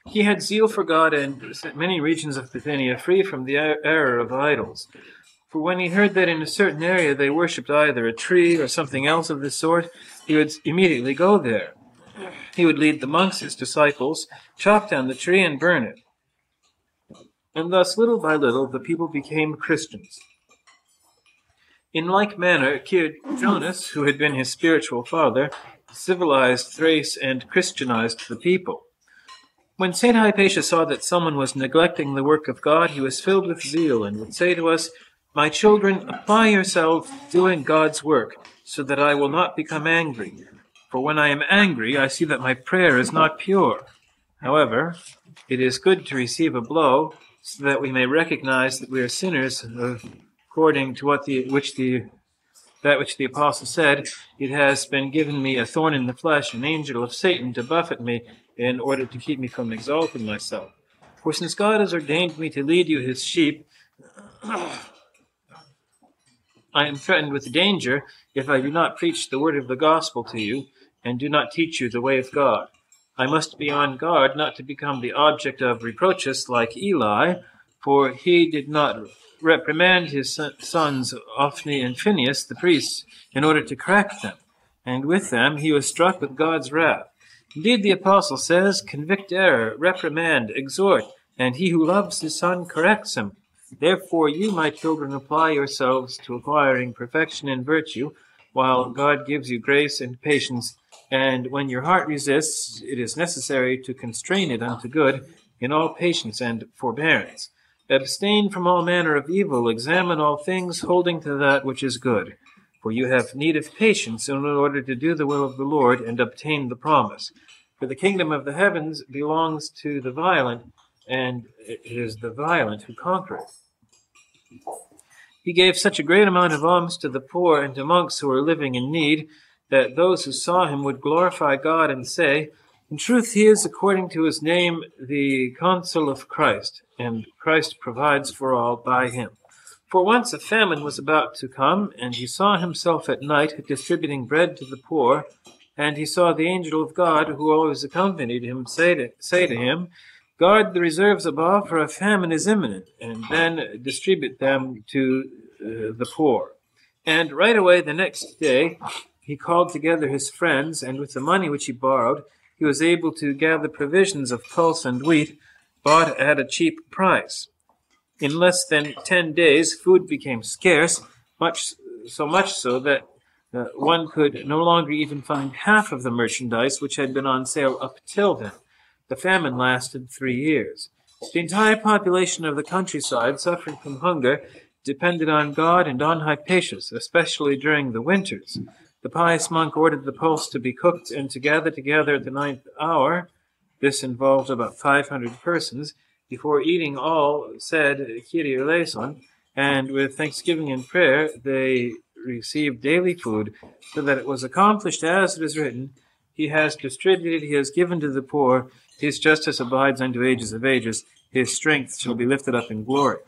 He had zeal for God and set many regions of Bithynia free from the error of idols. For when he heard that in a certain area they worshipped either a tree or something else of this sort, he would immediately go there. He would lead the monks, his disciples, chop down the tree and burn it. And thus, little by little, the people became Christians. In like manner, Jonas, who had been his spiritual father, civilized Thrace and Christianized the people. When St. Hypatia saw that someone was neglecting the work of God, he was filled with zeal and would say to us, "My children, apply yourselves to doing God's work, so that I will not become angry. For when I am angry, I see that my prayer is not pure. However, it is good to receive a blow, so that we may recognize that we are sinners, according to that which the apostle said, 'It has been given me a thorn in the flesh, an angel of Satan, to buffet me, in order to keep me from exalting myself. For since God has ordained me to lead you his sheep, I am threatened with danger if I do not preach the word of the gospel to you, and do not teach you the way of God. I must be on guard not to become the object of reproaches like Eli, for he did not reprimand his sons Ophni and Phinehas, the priests, in order to correct them, and with them he was struck with God's wrath. Indeed, the apostle says, 'Convict error, reprimand, exhort, and he who loves his son corrects him.' Therefore you, my children, apply yourselves to acquiring perfection in virtue, while God gives you grace and patience, and when your heart resists, it is necessary to constrain it unto good, in all patience and forbearance. Abstain from all manner of evil, examine all things, holding to that which is good. For you have need of patience in order to do the will of the Lord and obtain the promise. For the kingdom of the heavens belongs to the violent, and it is the violent who conquer it." He gave such a great amount of alms to the poor and to monks who were living in need, that those who saw him would glorify God and say, "In truth he is, according to his name, the consul of Christ, and Christ provides for all by him." For once a famine was about to come, and he saw himself at night distributing bread to the poor, and he saw the angel of God, who always accompanied him, say to him, "Guard the reserves above, for a famine is imminent, and then distribute them to the poor." And right away the next day he called together his friends, and with the money which he borrowed, he was able to gather provisions of pulse and wheat, bought at a cheap price. In less than 10 days, food became scarce, much so that one could no longer even find half of the merchandise which had been on sale up till then. The famine lasted 3 years. The entire population of the countryside, suffering from hunger, depended on God and on Hypatius, especially during the winters. The pious monk ordered the pulse to be cooked and to gather together at the 9th hour. This involved about 500 persons. Before eating, all said Kyrie eleison, and with thanksgiving and prayer, they received daily food, so that it was accomplished as it is written, He has distributed, He has given to the poor, His justice abides unto ages of ages, His strength shall be lifted up in glory.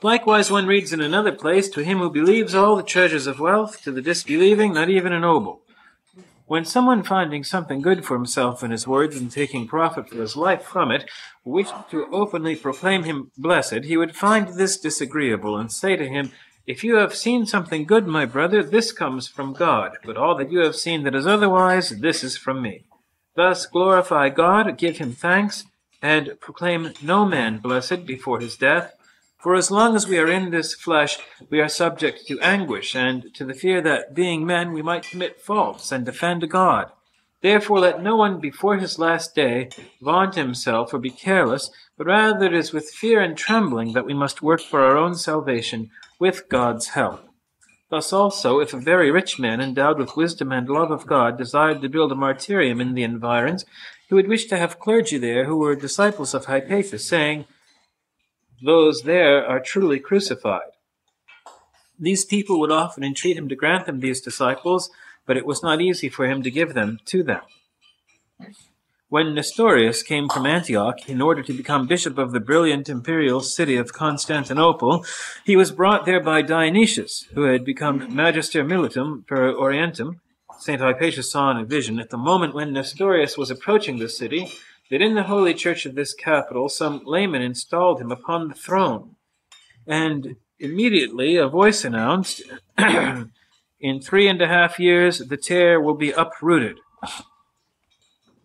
Likewise, one reads in another place, To him who believes all the treasures of wealth, to the disbelieving not even a noble. When someone finding something good for himself in his words and taking profit for his life from it, wished to openly proclaim him blessed, he would find this disagreeable, and say to him, If you have seen something good, my brother, this comes from God, but all that you have seen that is otherwise, this is from me. Thus glorify God, give him thanks, and proclaim no man blessed before his death. For as long as we are in this flesh, we are subject to anguish, and to the fear that, being men, we might commit faults and offend God. Therefore let no one before his last day vaunt himself or be careless, but rather it is with fear and trembling that we must work for our own salvation with God's help. Thus also, if a very rich man endowed with wisdom and love of God desired to build a martyrium in the environs, he would wish to have clergy there who were disciples of Hypatius, saying, Those there are truly crucified. These people would often entreat him to grant them these disciples, but it was not easy for him to give them to them. When Nestorius came from Antioch in order to become bishop of the brilliant imperial city of Constantinople, he was brought there by Dionysius, who had become Magister Militum per Orientum. St. Hypatius saw in a vision at the moment when Nestorius was approaching the city that in the holy church of this capital some layman installed him upon the throne. And immediately a voice announced, In 3.5 years the tear will be uprooted.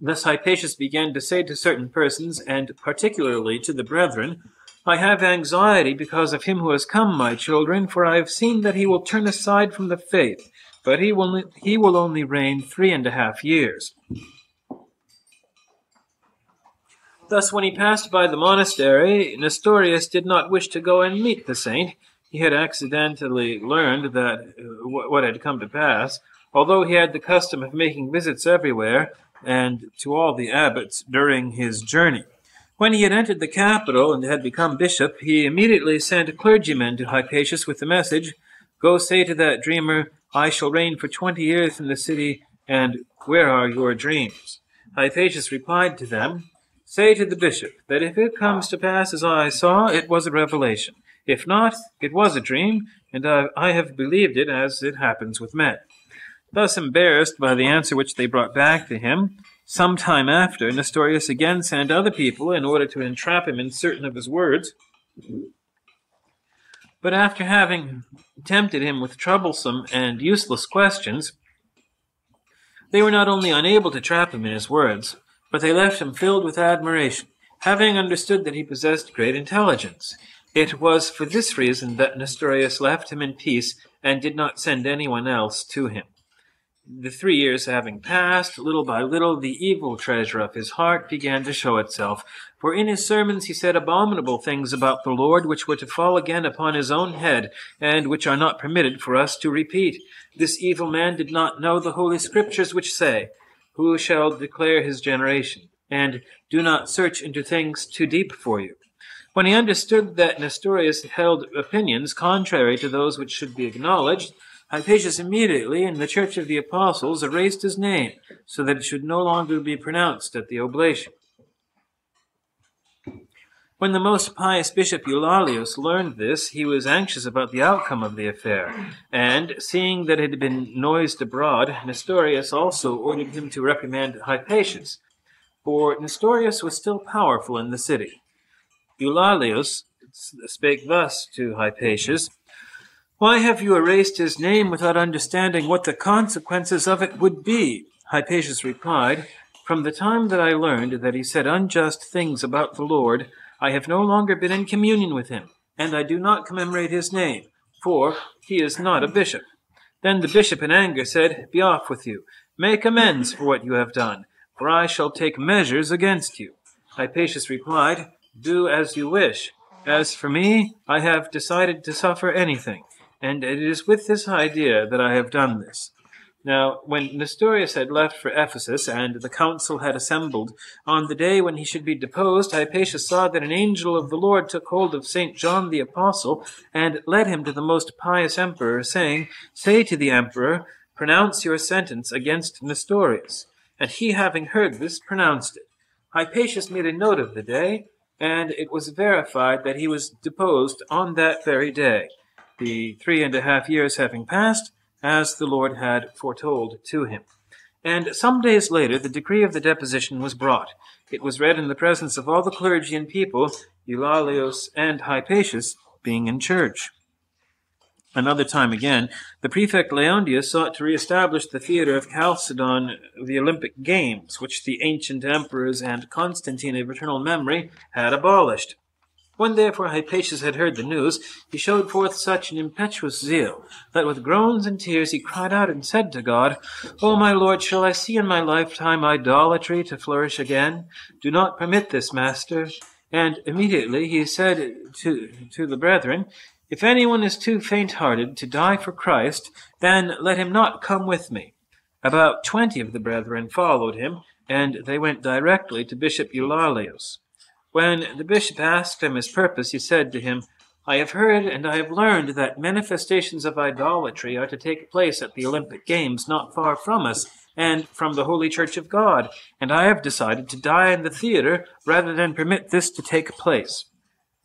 Thus Hypatius began to say to certain persons, and particularly to the brethren, I have anxiety because of him who has come, my children, for I have seen that he will turn aside from the faith, but he will only reign 3.5 years. Thus, when he passed by the monastery, Nestorius did not wish to go and meet the saint. He had accidentally learned that what had come to pass, although he had the custom of making visits everywhere and to all the abbots during his journey. When he had entered the capital and had become bishop, he immediately sent clergymen to Hypatius with the message, Go say to that dreamer, I shall reign for 20 years in the city, and where are your dreams? Hypatius replied to them, Say to the bishop that if it comes to pass as I saw, it was a revelation. If not, it was a dream, and I have believed it as it happens with men. Thus embarrassed by the answer which they brought back to him, some time after, Nestorius again sent other people in order to entrap him in certain of his words. But after having tempted him with troublesome and useless questions, they were not only unable to trap him in his words, but they left him filled with admiration, having understood that he possessed great intelligence. It was for this reason that Nestorius left him in peace and did not send anyone else to him. The 3 years having passed, little by little the evil treasure of his heart began to show itself, for in his sermons he said abominable things about the Lord, which were to fall again upon his own head, and which are not permitted for us to repeat. This evil man did not know the Holy Scriptures, which say, Who shall declare his generation? And do not search into things too deep for you. When he understood that Nestorius held opinions contrary to those which should be acknowledged, Hypatius immediately, in the Church of the Apostles, erased his name, so that it should no longer be pronounced at the oblation. When the most pious Bishop Eulalius learned this, he was anxious about the outcome of the affair, and, seeing that it had been noised abroad, Nestorius also ordered him to reprimand Hypatius, for Nestorius was still powerful in the city. Eulalius spake thus to Hypatius, Why have you erased his name without understanding what the consequences of it would be? Hypatius replied, From the time that I learned that he said unjust things about the Lord, I have no longer been in communion with him, and I do not commemorate his name, for he is not a bishop. Then the bishop in anger said, Be off with you. Make amends for what you have done, for I shall take measures against you. Hypatius replied, Do as you wish. As for me, I have decided to suffer anything, and it is with this idea that I have done this. Now, when Nestorius had left for Ephesus, and the council had assembled, on the day when he should be deposed, Hypatius saw that an angel of the Lord took hold of St. John the Apostle, and led him to the most pious emperor, saying, "Say to the emperor, pronounce your sentence against Nestorius." And he, having heard this, pronounced it. Hypatius made a note of the day, and it was verified that he was deposed on that very day, the 3.5 years having passed, as the Lord had foretold to him. And some days later the decree of the deposition was brought. It was read in the presence of all the clergy and people, Eulalius and Hypatius being in church. Another time again, the prefect Leontius sought to re-establish the theater of Chalcedon, the Olympic Games, which the ancient emperors and Constantine of eternal memory had abolished. When therefore Hypatius had heard the news, he showed forth such an impetuous zeal, that with groans and tears he cried out and said to God, "O my Lord, shall I see in my lifetime idolatry to flourish again? Do not permit this, Master." And immediately he said to the brethren, "If anyone is too faint-hearted to die for Christ, then let him not come with me." About 20 of the brethren followed him, and they went directly to Bishop Eulalius. When the bishop asked him his purpose, he said to him, "I have heard and I have learned that manifestations of idolatry are to take place at the Olympic Games not far from us and from the Holy Church of God, and I have decided to die in the theater rather than permit this to take place."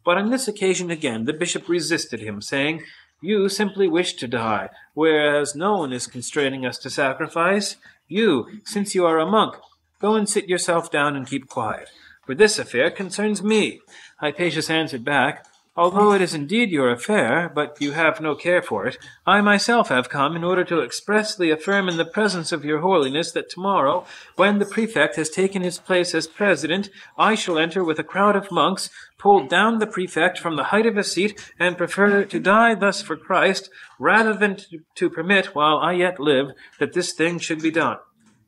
But on this occasion again the bishop resisted him, saying, "You simply wish to die, whereas no one is constraining us to sacrifice. You, since you are a monk, go and sit yourself down and keep quiet. For this affair concerns me." Hypatius answered back, "Although it is indeed your affair, but you have no care for it, I myself have come in order to expressly affirm in the presence of your holiness that tomorrow, when the prefect has taken his place as president, I shall enter with a crowd of monks, pull down the prefect from the height of his seat, and prefer to die thus for Christ, rather than to permit, while I yet live, that this thing should be done.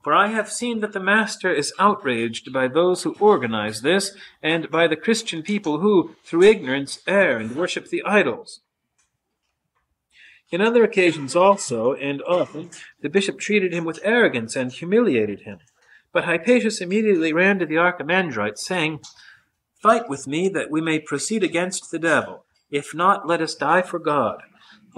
For I have seen that the Master is outraged by those who organize this, and by the Christian people who, through ignorance, err and worship the idols." In other occasions also, and often, the bishop treated him with arrogance and humiliated him. But Hypatius immediately ran to the archimandrite, saying, "Fight with me that we may proceed against the devil. If not, let us die for God."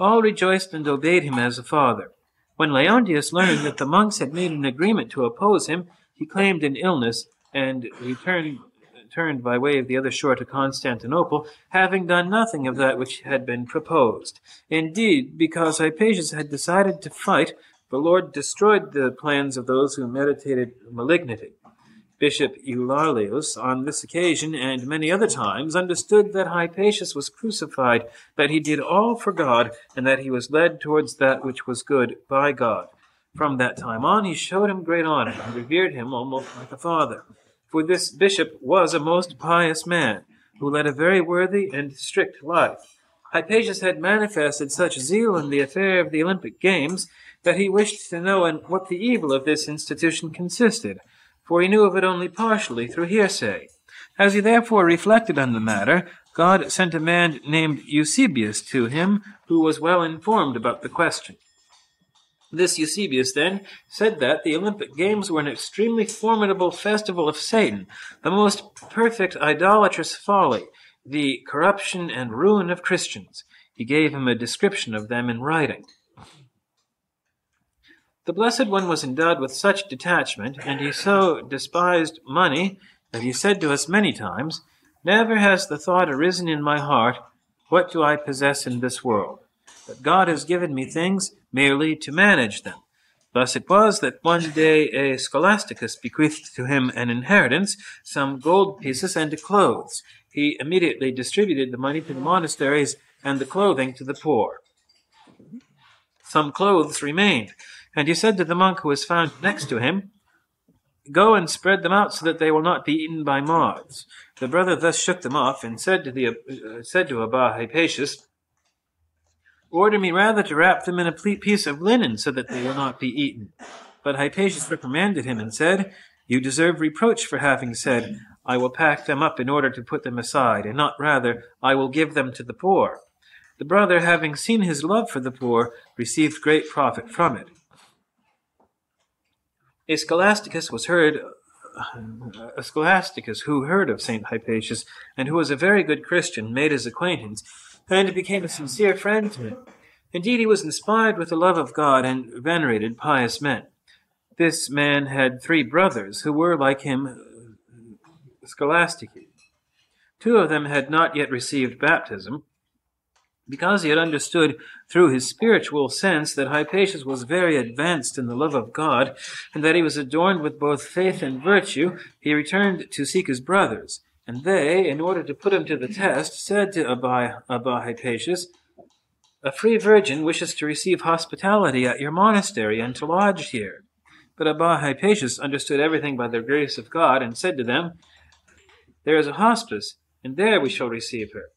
All rejoiced and obeyed him as a father. When Leontius learned that the monks had made an agreement to oppose him, he claimed an illness and returned by way of the other shore to Constantinople, having done nothing of that which had been proposed. Indeed, because Hypatius had decided to fight, the Lord destroyed the plans of those who meditated malignity. Bishop Eulalius, on this occasion and many other times, understood that Hypatius was crucified, that he did all for God, and that he was led towards that which was good by God. From that time on, he showed him great honor and revered him almost like a father. For this bishop was a most pious man, who led a very worthy and strict life. Hypatius had manifested such zeal in the affair of the Olympic Games that he wished to know in what the evil of this institution consisted, for he knew of it only partially through hearsay. As he therefore reflected on the matter, God sent a man named Eusebius to him, who was well informed about the question. This Eusebius then said that the Olympic Games were an extremely formidable festival of Satan, the most perfect idolatrous folly, the corruption and ruin of Christians. He gave him a description of them in writing. The Blessed One was endowed with such detachment, and he so despised money, that he said to us many times, "Never has the thought arisen in my heart, what do I possess in this world? But God has given me things merely to manage them." Thus it was that one day a scholasticus bequeathed to him an inheritance, some gold pieces and clothes. He immediately distributed the money to the monasteries and the clothing to the poor. Some clothes remained, and he said to the monk who was found next to him, "Go and spread them out so that they will not be eaten by moths." The brother thus shook them off and said to Abba Hypatius, "Order me rather to wrap them in a piece of linen so that they will not be eaten." But Hypatius reprimanded him and said, "You deserve reproach for having said, 'I will pack them up in order to put them aside,' and not rather, 'I will give them to the poor.'" The brother, having seen his love for the poor, received great profit from it. A Scholasticus who heard of St. Hypatius, and who was a very good Christian, made his acquaintance, and became a sincere friend to him. Indeed, he was inspired with the love of God and venerated pious men. This man had 3 brothers who were, like him, scholastici. 2 of them had not yet received baptism, because he had understood through his spiritual sense that Hypatius was very advanced in the love of God, and that he was adorned with both faith and virtue. He returned to seek his brothers, and they, in order to put him to the test, said to Abba Hypatius, "A free virgin wishes to receive hospitality at your monastery and to lodge here." But Abba Hypatius understood everything by the grace of God, and said to them, "There is a hospice, and there we shall receive her."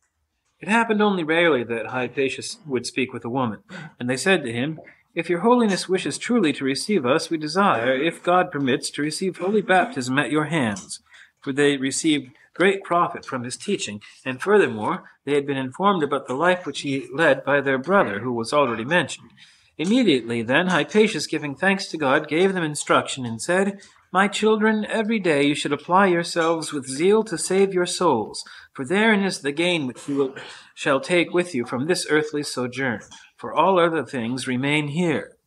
It happened only rarely that Hypatius would speak with a woman, and they said to him, "If your holiness wishes truly to receive us, we desire, if God permits, to receive holy baptism at your hands." For they received great profit from his teaching, and furthermore, they had been informed about the life which he led by their brother, who was already mentioned. Immediately then, Hypatius, giving thanks to God, gave them instruction, and said, "My children, every day you should apply yourselves with zeal to save your souls, for therein is the gain which you shall take with you from this earthly sojourn, for all other things remain here."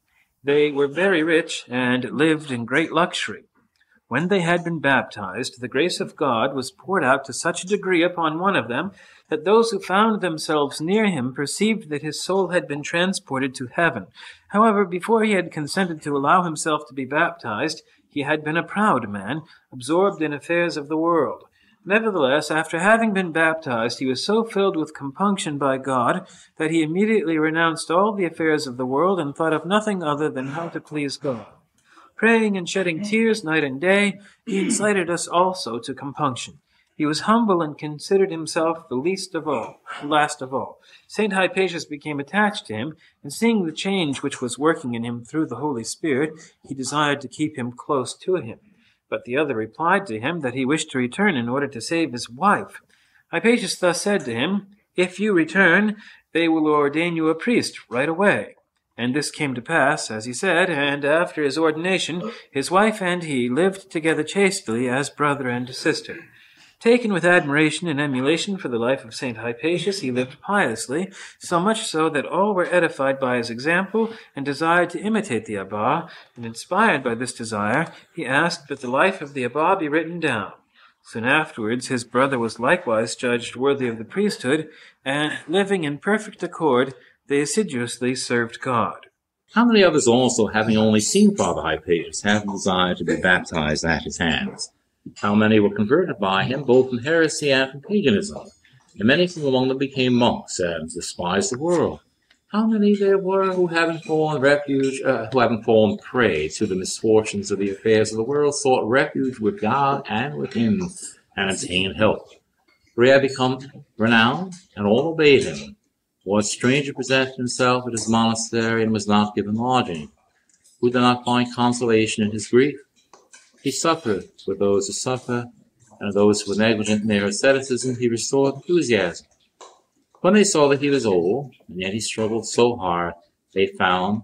They were very rich, and lived in great luxury. When they had been baptized, the grace of God was poured out to such a degree upon one of them that those who found themselves near him perceived that his soul had been transported to heaven. However, before he had consented to allow himself to be baptized, he had been a proud man, absorbed in affairs of the world. Nevertheless, after having been baptized, he was so filled with compunction by God that he immediately renounced all the affairs of the world and thought of nothing other than how to please God. Praying and shedding tears night and day, he incited us also to compunction. He was humble and considered himself the last of all. St. Hypatius became attached to him, and seeing the change which was working in him through the Holy Spirit, he desired to keep him close to him. But the other replied to him that he wished to return in order to save his wife. Hypatius thus said to him, "If you return, they will ordain you a priest right away." And this came to pass, as he said, and after his ordination, his wife and he lived together chastely as brother and sister. Taken with admiration and emulation for the life of St. Hypatius, he lived piously, so much so that all were edified by his example and desired to imitate the Abba, and inspired by this desire, he asked that the life of the Abba be written down. Soon afterwards, his brother was likewise judged worthy of the priesthood, and living in perfect accord, they assiduously served God. How many others also, having only seen Father Hypatius, have desired to be baptized at his hands? How many were converted by him, both from heresy and from paganism? And many from among them became monks and despised the world. How many there were who, having fallen prey to the misfortunes of the affairs of the world, sought refuge with God and with him, and attained help. For he had become renowned, and all obeyed him. What stranger presented himself at his monastery and was not given lodging? Who did not find consolation in his grief? He suffered with those who suffer, and those who were negligent in their asceticism he restored enthusiasm. When they saw that he was old, and yet he struggled so hard, they found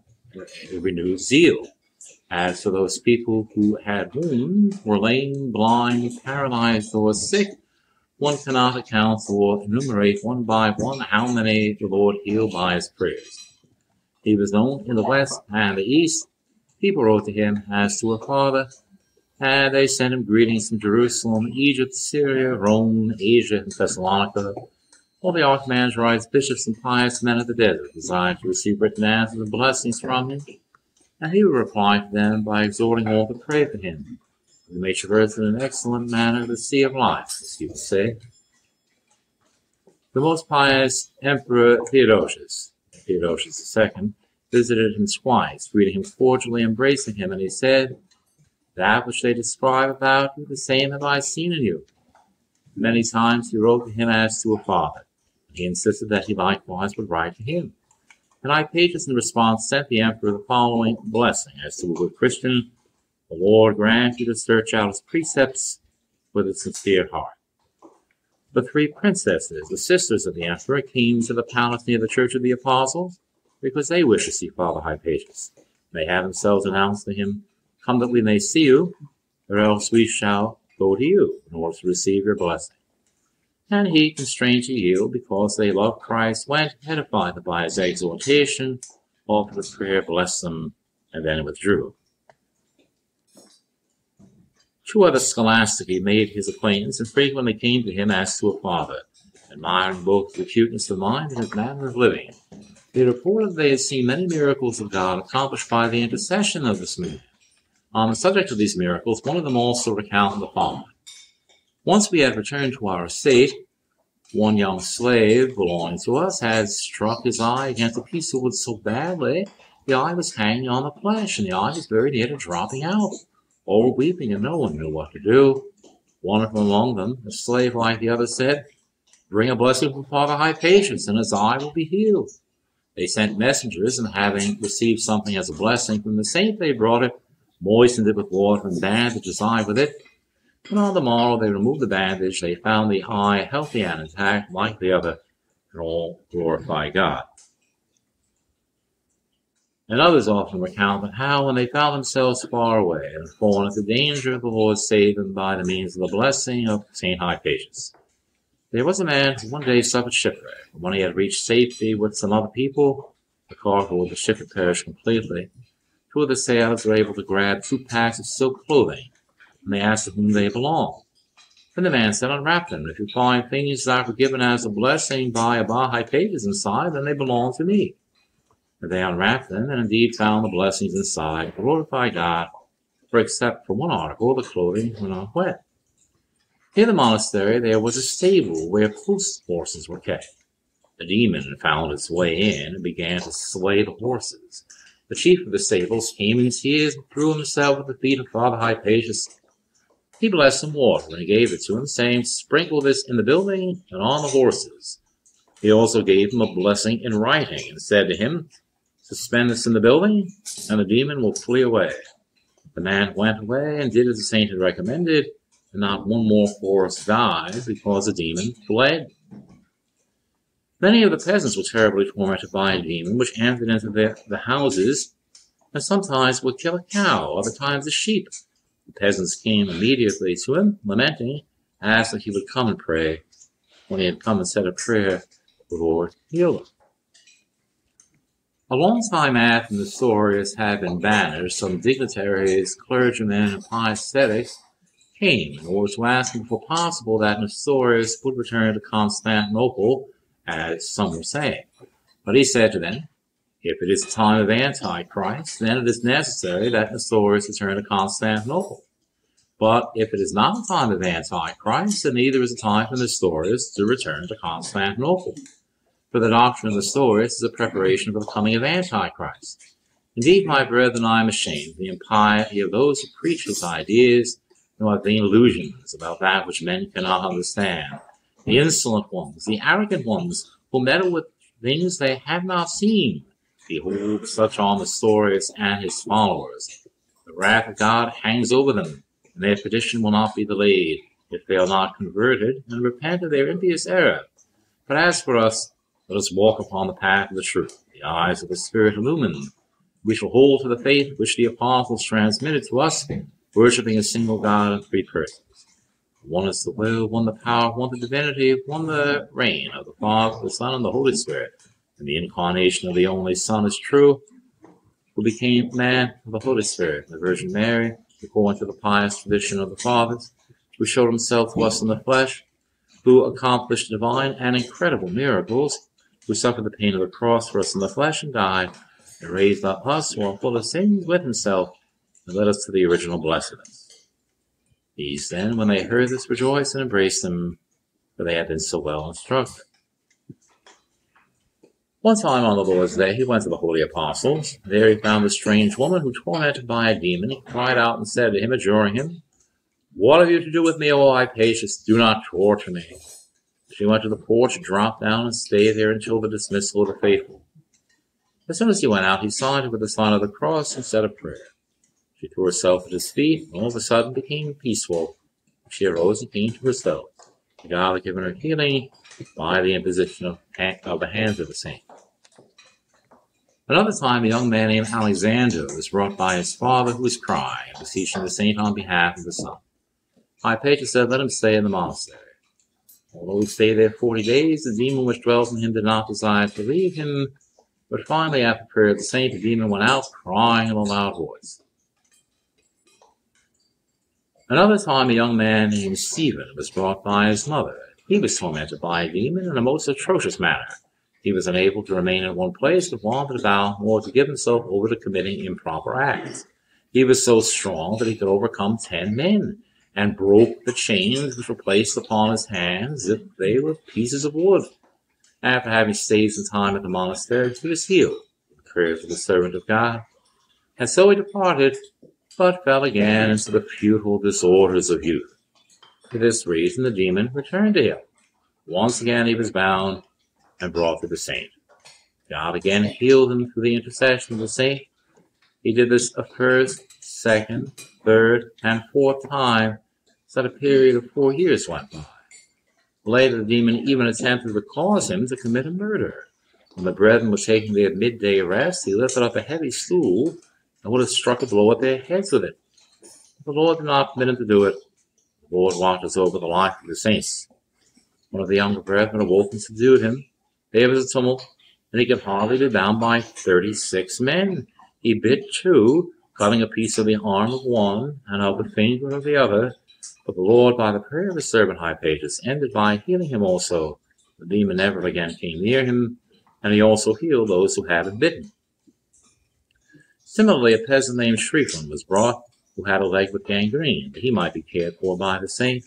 a renewed zeal. As for those people who had wounds, were lame, blind, paralyzed, or sick, one cannot account or enumerate one by one how many the Lord healed by his prayers. He was known in the west and the east. People wrote to him as to a father, and they sent him greetings from Jerusalem, Egypt, Syria, Rome, Asia, and Thessalonica. All the archmandrites, bishops, and pious men of the desert desired to receive written answers and blessings from him, and he would reply to them by exhorting all to pray for him. We may traverse in an excellent manner the sea of life, as you would say. The most pious Emperor Theodosius II, visited him twice, greeting him cordially, embracing him, and he said, "That which they describe about you, the same have I seen in you." Many times he wrote to him as to a father. He insisted that he likewise would write to him. And Hypatius, in response, sent the emperor the following blessing: as to a good Christian, the Lord grant you to search out his precepts with a sincere heart. The 3 princesses, the sisters of the emperor, came to the palace near the Church of the Apostles, because they wished to see Father Hypatius. They had themselves announced to him, Come that we may see you, or else we shall go to you in order to receive your blessing. And he, constrained to yield because they loved Christ, went, edified them by his exhortation, offered a prayer, blessed them, and then withdrew. Two other scholastic made his acquaintance and frequently came to him as to a father, admiring both his acuteness of mind and his manner of living. They reported they had seen many miracles of God accomplished by the intercession of this man. On the subject of these miracles, one of them also recounted the following. Once we had returned to our estate, one young slave belonging to us had struck his eye against a piece of wood so badly, the eye was hanging on the flesh, and the eye was very near to dropping out. All were weeping, and no one knew what to do. One from among them, a slave like the other, said, "Bring a blessing from Father Hypatius, and his eye will be healed." They sent messengers, and having received something as a blessing from the saint, they brought it, moistened it with water, and bandaged his eye with it. And on the morrow they removed the bandage. They found the eye healthy and intact, like the other, and all glorify God. And others often recount how, when they found themselves far away and fallen into danger, the Lord saved them by the means of the blessing of St. Hypatius. There was a man who one day suffered shipwreck. When he had reached safety with some other people, the cargo of the ship had perished completely. Two of the sailors were able to grab 2 packs of silk clothing, and they asked to whom they belonged. Then the man said, "Unwrap them. If you find things that were given as a blessing by Abba Hypatius inside, then they belong to me." And they unwrapped them, and indeed found the blessings inside. Glorify God, for except for one article, the clothing were not wet. In the monastery there was a stable where post horses were kept. A demon found its way in and began to slay the horses. The chief of the stables came in tears and threw himself at the feet of Father Hypatius. He blessed some water, and he gave it to him, saying, "Sprinkle this in the building and on the horses." He also gave him a blessing in writing, and said to him, "Suspend this in the building, and the demon will flee away." The man went away and did as the saint had recommended, and not one more horse died because the demon fled. Many of the peasants were terribly tormented by a demon which entered into the houses, and sometimes would kill a cow, other times a sheep. The peasants came immediately to him, lamenting, asked that he would come and pray. When he had come and said a prayer, the Lord healed him. A long time after Nestorius had been banished, some dignitaries, clergymen, and pious ascetics came in order to ask him if it were possible that Nestorius would return to Constantinople, as some were saying. But he said to them, "If it is the time of Antichrist, then it is necessary that Nestorius return to Constantinople. But if it is not the time of Antichrist, then neither is the time for Nestorius to return to Constantinople. For the doctrine of Nestorius is a preparation for the coming of Antichrist. Indeed, my brethren, I am ashamed of the impiety of those who preach his ideas, and have vain illusions about that which men cannot understand. The insolent ones, the arrogant ones, who meddle with things they have not seen. Behold, such are Nestorius and his followers. The wrath of God hangs over them, and their perdition will not be delayed, if they are not converted and repent of their impious error. But as for us, let us walk upon the path of the truth, the eyes of the Spirit illumined. We shall hold to the faith which the apostles transmitted to us, worshipping a single God in 3 persons. One is the will, one the power, one the divinity, one the reign of the Father, the Son, and the Holy Spirit. And the incarnation of the only Son is true, who became man of the Holy Spirit, and the Virgin Mary, according to the pious tradition of the Fathers, who showed himself to us in the flesh, who accomplished divine and incredible miracles, who suffered the pain of the cross for us in the flesh and died, and raised up us who are full of sins with himself, and led us to the original blessedness. These then, when they heard this, rejoiced and embraced him, for they had been so well instructed. One time on the Lord's Day, he went to the holy apostles. There he found a strange woman who, tormented by a demon, he cried out and said to him, adjuring him, "What have you to do with me, O Hypatius? Do not torture me." She went to the porch, dropped down, and stayed there until the dismissal of the faithful. As soon as he went out, he signed her with the sign of the cross and said a prayer. She threw herself at his feet, and all of a sudden became peaceful. She arose and came to herself. God had given her healing by the imposition of the hands of the saint. Another time, a young man named Alexander was brought by his father, who was crying and beseeching the saint on behalf of the son. Hypatius said, "Let him stay in the monastery." Although he stayed there 40 days, the demon which dwelt in him did not desire to leave him. But finally, after prayer of the saint, the demon went out, crying in a loud voice. Another time, a young man named Stephen was brought by his mother. He was tormented by a demon in a most atrocious manner. He was unable to remain in one place, but wandered about, or to give himself over to committing improper acts. He was so strong that he could overcome 10 men, and broke the chains which were placed upon his hands as if they were pieces of wood. After having stayed some time at the monastery, he was healed in the prayers of the servant of God. And so he departed, but fell again into the futile disorders of youth. For this reason the demon returned to him. Once again he was bound and brought to the saint. God again healed him through the intercession of the saint. He did this a first, second, third, and fourth time, so that a period of 4 years went by. Later, the demon even attempted to cause him to commit a murder. When the brethren were taking their midday rest, he lifted up a heavy stool and would have struck a blow at their heads with it. The Lord did not permit him to do it. The Lord watches over the life of the saints. One of the younger brethren awoke and subdued him. There was a tumult, and he could hardly be bound by 36 men. He bit 2, cutting a piece of the arm of one and of the finger of the other. But the Lord, by the prayer of his servant Hypatius, ended by healing him also. The demon never again came near him, and he also healed those who had been bitten. Similarly, a peasant named Shripham was brought, who had a leg with gangrene, that he might be cared for by the saint.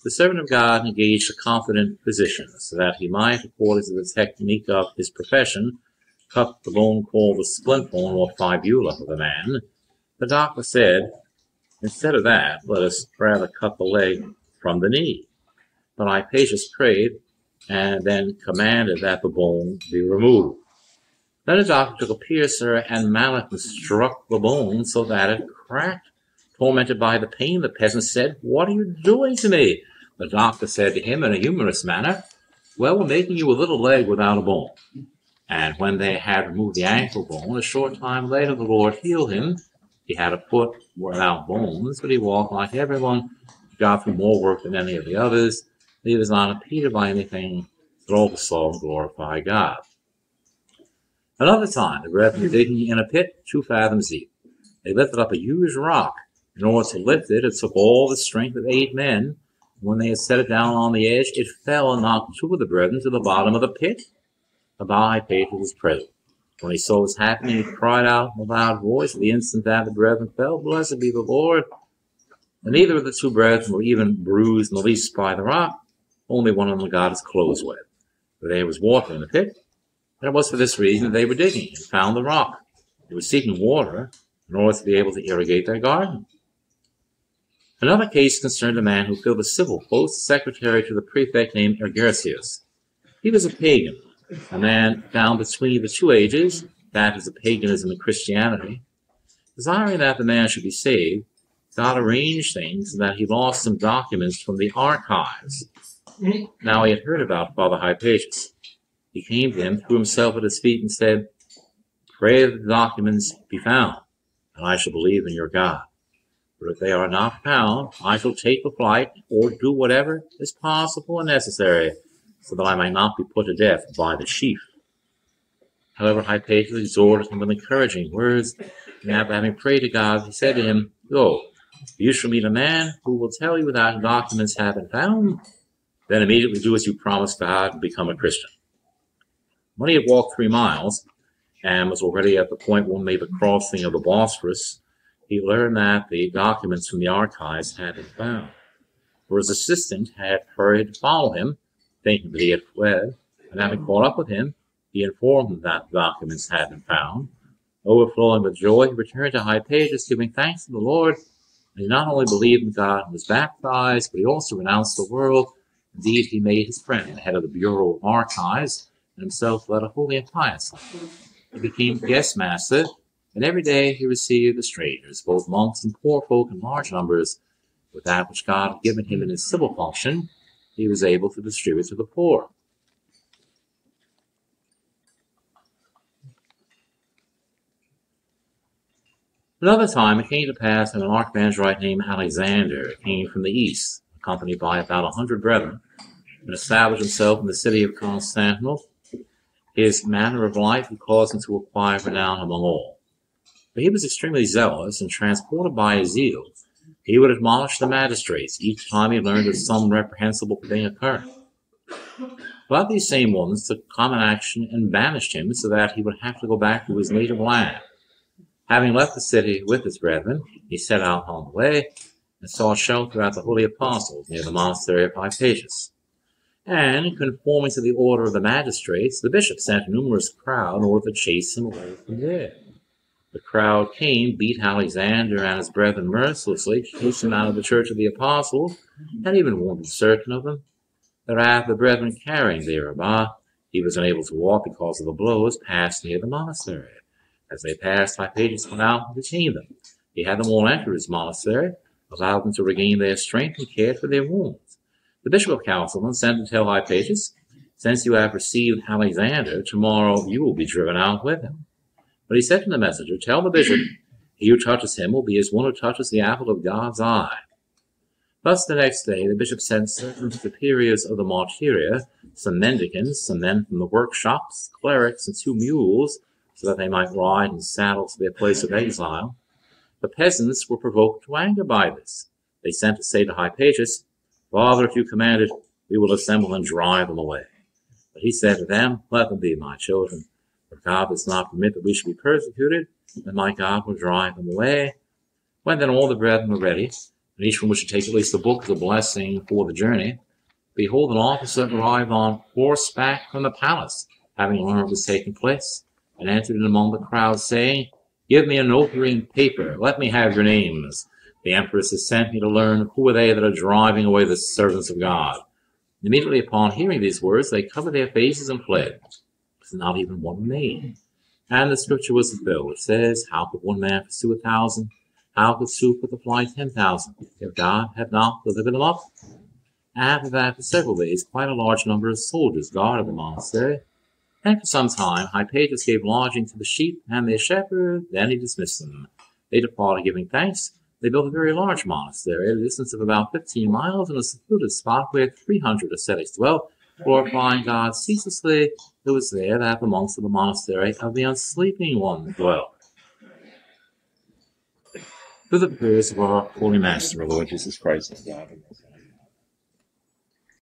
The servant of God engaged a competent physician, so that he might, according to the technique of his profession, cut the bone called the splint bone or fibula of the man. The doctor said, "Instead of that, let us rather cut the leg from the knee." But Hypatius prayed, and then commanded that the bone be removed. Then the doctor took a piercer and mallet and struck the bone so that it cracked. Tormented by the pain, the peasant said, "What are you doing to me?" The doctor said to him in a humorous manner, "Well, we're making you a little leg without a bone." And when they had removed the ankle bone, a short time later the Lord healed him. He had a foot without bones, but he walked like everyone, got through more work than any of the others. He was not impeded by anything, but all saw and glorified God. Another time, the brethren were digging in a pit 2 fathoms deep. They lifted up a huge rock. In order to lift it, it took all the strength of 8 men. When they had set it down on the edge, it fell and knocked 2 of the brethren to the bottom of the pit. Abba Hypatius was present. When he saw this happening, he cried out in a loud voice. At the instant that the brethren fell, "Blessed be the Lord." And neither of the 2 brethren were even bruised in the least by the rock. Only one of them got his clothes wet. For there was water in the pit. And it was for this reason that they were digging and found the rock. They were seeking water in order to be able to irrigate their garden. Another case concerned a man who filled a civil post, secretary to the prefect named Hypatius. He was a pagan, a man found between the 2 ages, that is, the paganism and Christianity. Desiring that the man should be saved, God arranged things so that he lost some documents from the archives. Now he had heard about Father Hypatius. He came to him, threw himself at his feet, and said, "Pray that the documents be found, and I shall believe in your God. But if they are not found, I shall take the flight, or do whatever is possible and necessary, so that I may not be put to death by the sheaf." However, Hypatius exhorted him with encouraging words, and after having prayed to God, he said to him, "Go, you shall meet a man who will tell you that documents have been found. Then immediately do as you promised God and become a Christian." When he had walked 3 miles, and was already at the point one made the crossing of the Bosphorus, he learned that the documents from the archives had been found. For his assistant had hurried to follow him, thinking that he had fled, and having caught up with him, he informed him that the documents had been found. Overflowing with joy, he returned to Hypatius, giving thanks to the Lord. And he not only believed in God and was baptized, but he also renounced the world. Indeed, he made his friend the head of the Bureau of Archives, and himself led a holy and pious life. He became guest master, and every day he received the strangers, both monks and poor folk in large numbers. With that which God had given him in his civil function, he was able to distribute to the poor. Another time it came to pass that an archevangelight named Alexander came from the east, accompanied by about 100 brethren, and established himself in the city of Constantinople. His manner of life had caused him to acquire renown among all. But he was extremely zealous, and transported by his zeal, he would admonish the magistrates each time he learned of some reprehensible thing occurring. But these same ones took common action and banished him, so that he would have to go back to his native land. Having left the city with his brethren, he set out on the way, and sought shelter at the holy apostles near the monastery of Hypatius. And, conforming to the order of the magistrates, the bishop sent a numerous crowd in order to chase him away from there. The crowd came, beat Alexander and his brethren mercilessly, chased him out of the church of the apostles, and even wounded certain of them. Thereafter the brethren carrying thereby, he was unable to walk because of the blows, passed near the monastery. As they passed, Hypatius went out and detained them. He had them all enter his monastery, allowed them to regain their strength, and cared for their wounds. The bishop of Chalcedon sent to tell Hypatius, "Since you have received Alexander, tomorrow you will be driven out with him." But he said to the messenger, "Tell the bishop, he who touches him will be as one who touches the apple of God's eye." Thus the next day the bishop sent certain superiors of the martyria, some mendicants, some men from the workshops, clerics, and 2 mules, so that they might ride in saddles to their place of exile. The peasants were provoked to anger by this. They sent to say to Hypatius, "Father, if you command it, we will assemble and drive them away." But he said to them, "Let them be my children, for God does not permit that we should be persecuted, and my God will drive them away." When then all the brethren were ready, and each one was to take at least a book as a blessing for the journey, behold, an officer arrived on horseback from the palace, having learned what was taking place, and entered in among the crowd, saying, "Give me a notary and paper. Let me have your names. The empress has sent me to learn who are they that are driving away the servants of God." Immediately upon hearing these words, they covered their faces and fled. There was not even one remained. And the scripture was fulfilled. It says, "How could one man pursue 1,000? How could 2 put to flight 10,000? If God had not delivered them up?" After that, for several days, quite a large number of soldiers guarded the monastery. And for some time, Hypatius gave lodging to the sheep and their shepherd. Then he dismissed them. They departed, giving thanks. They built a very large monastery at a distance of about 15 miles in a secluded spot where 300 ascetics dwelt, glorifying God ceaselessly. It was there that the monks of the monastery of the Unsleeping One dwelt. Through the prayers of our Holy Master, our Lord Jesus Christ, and God.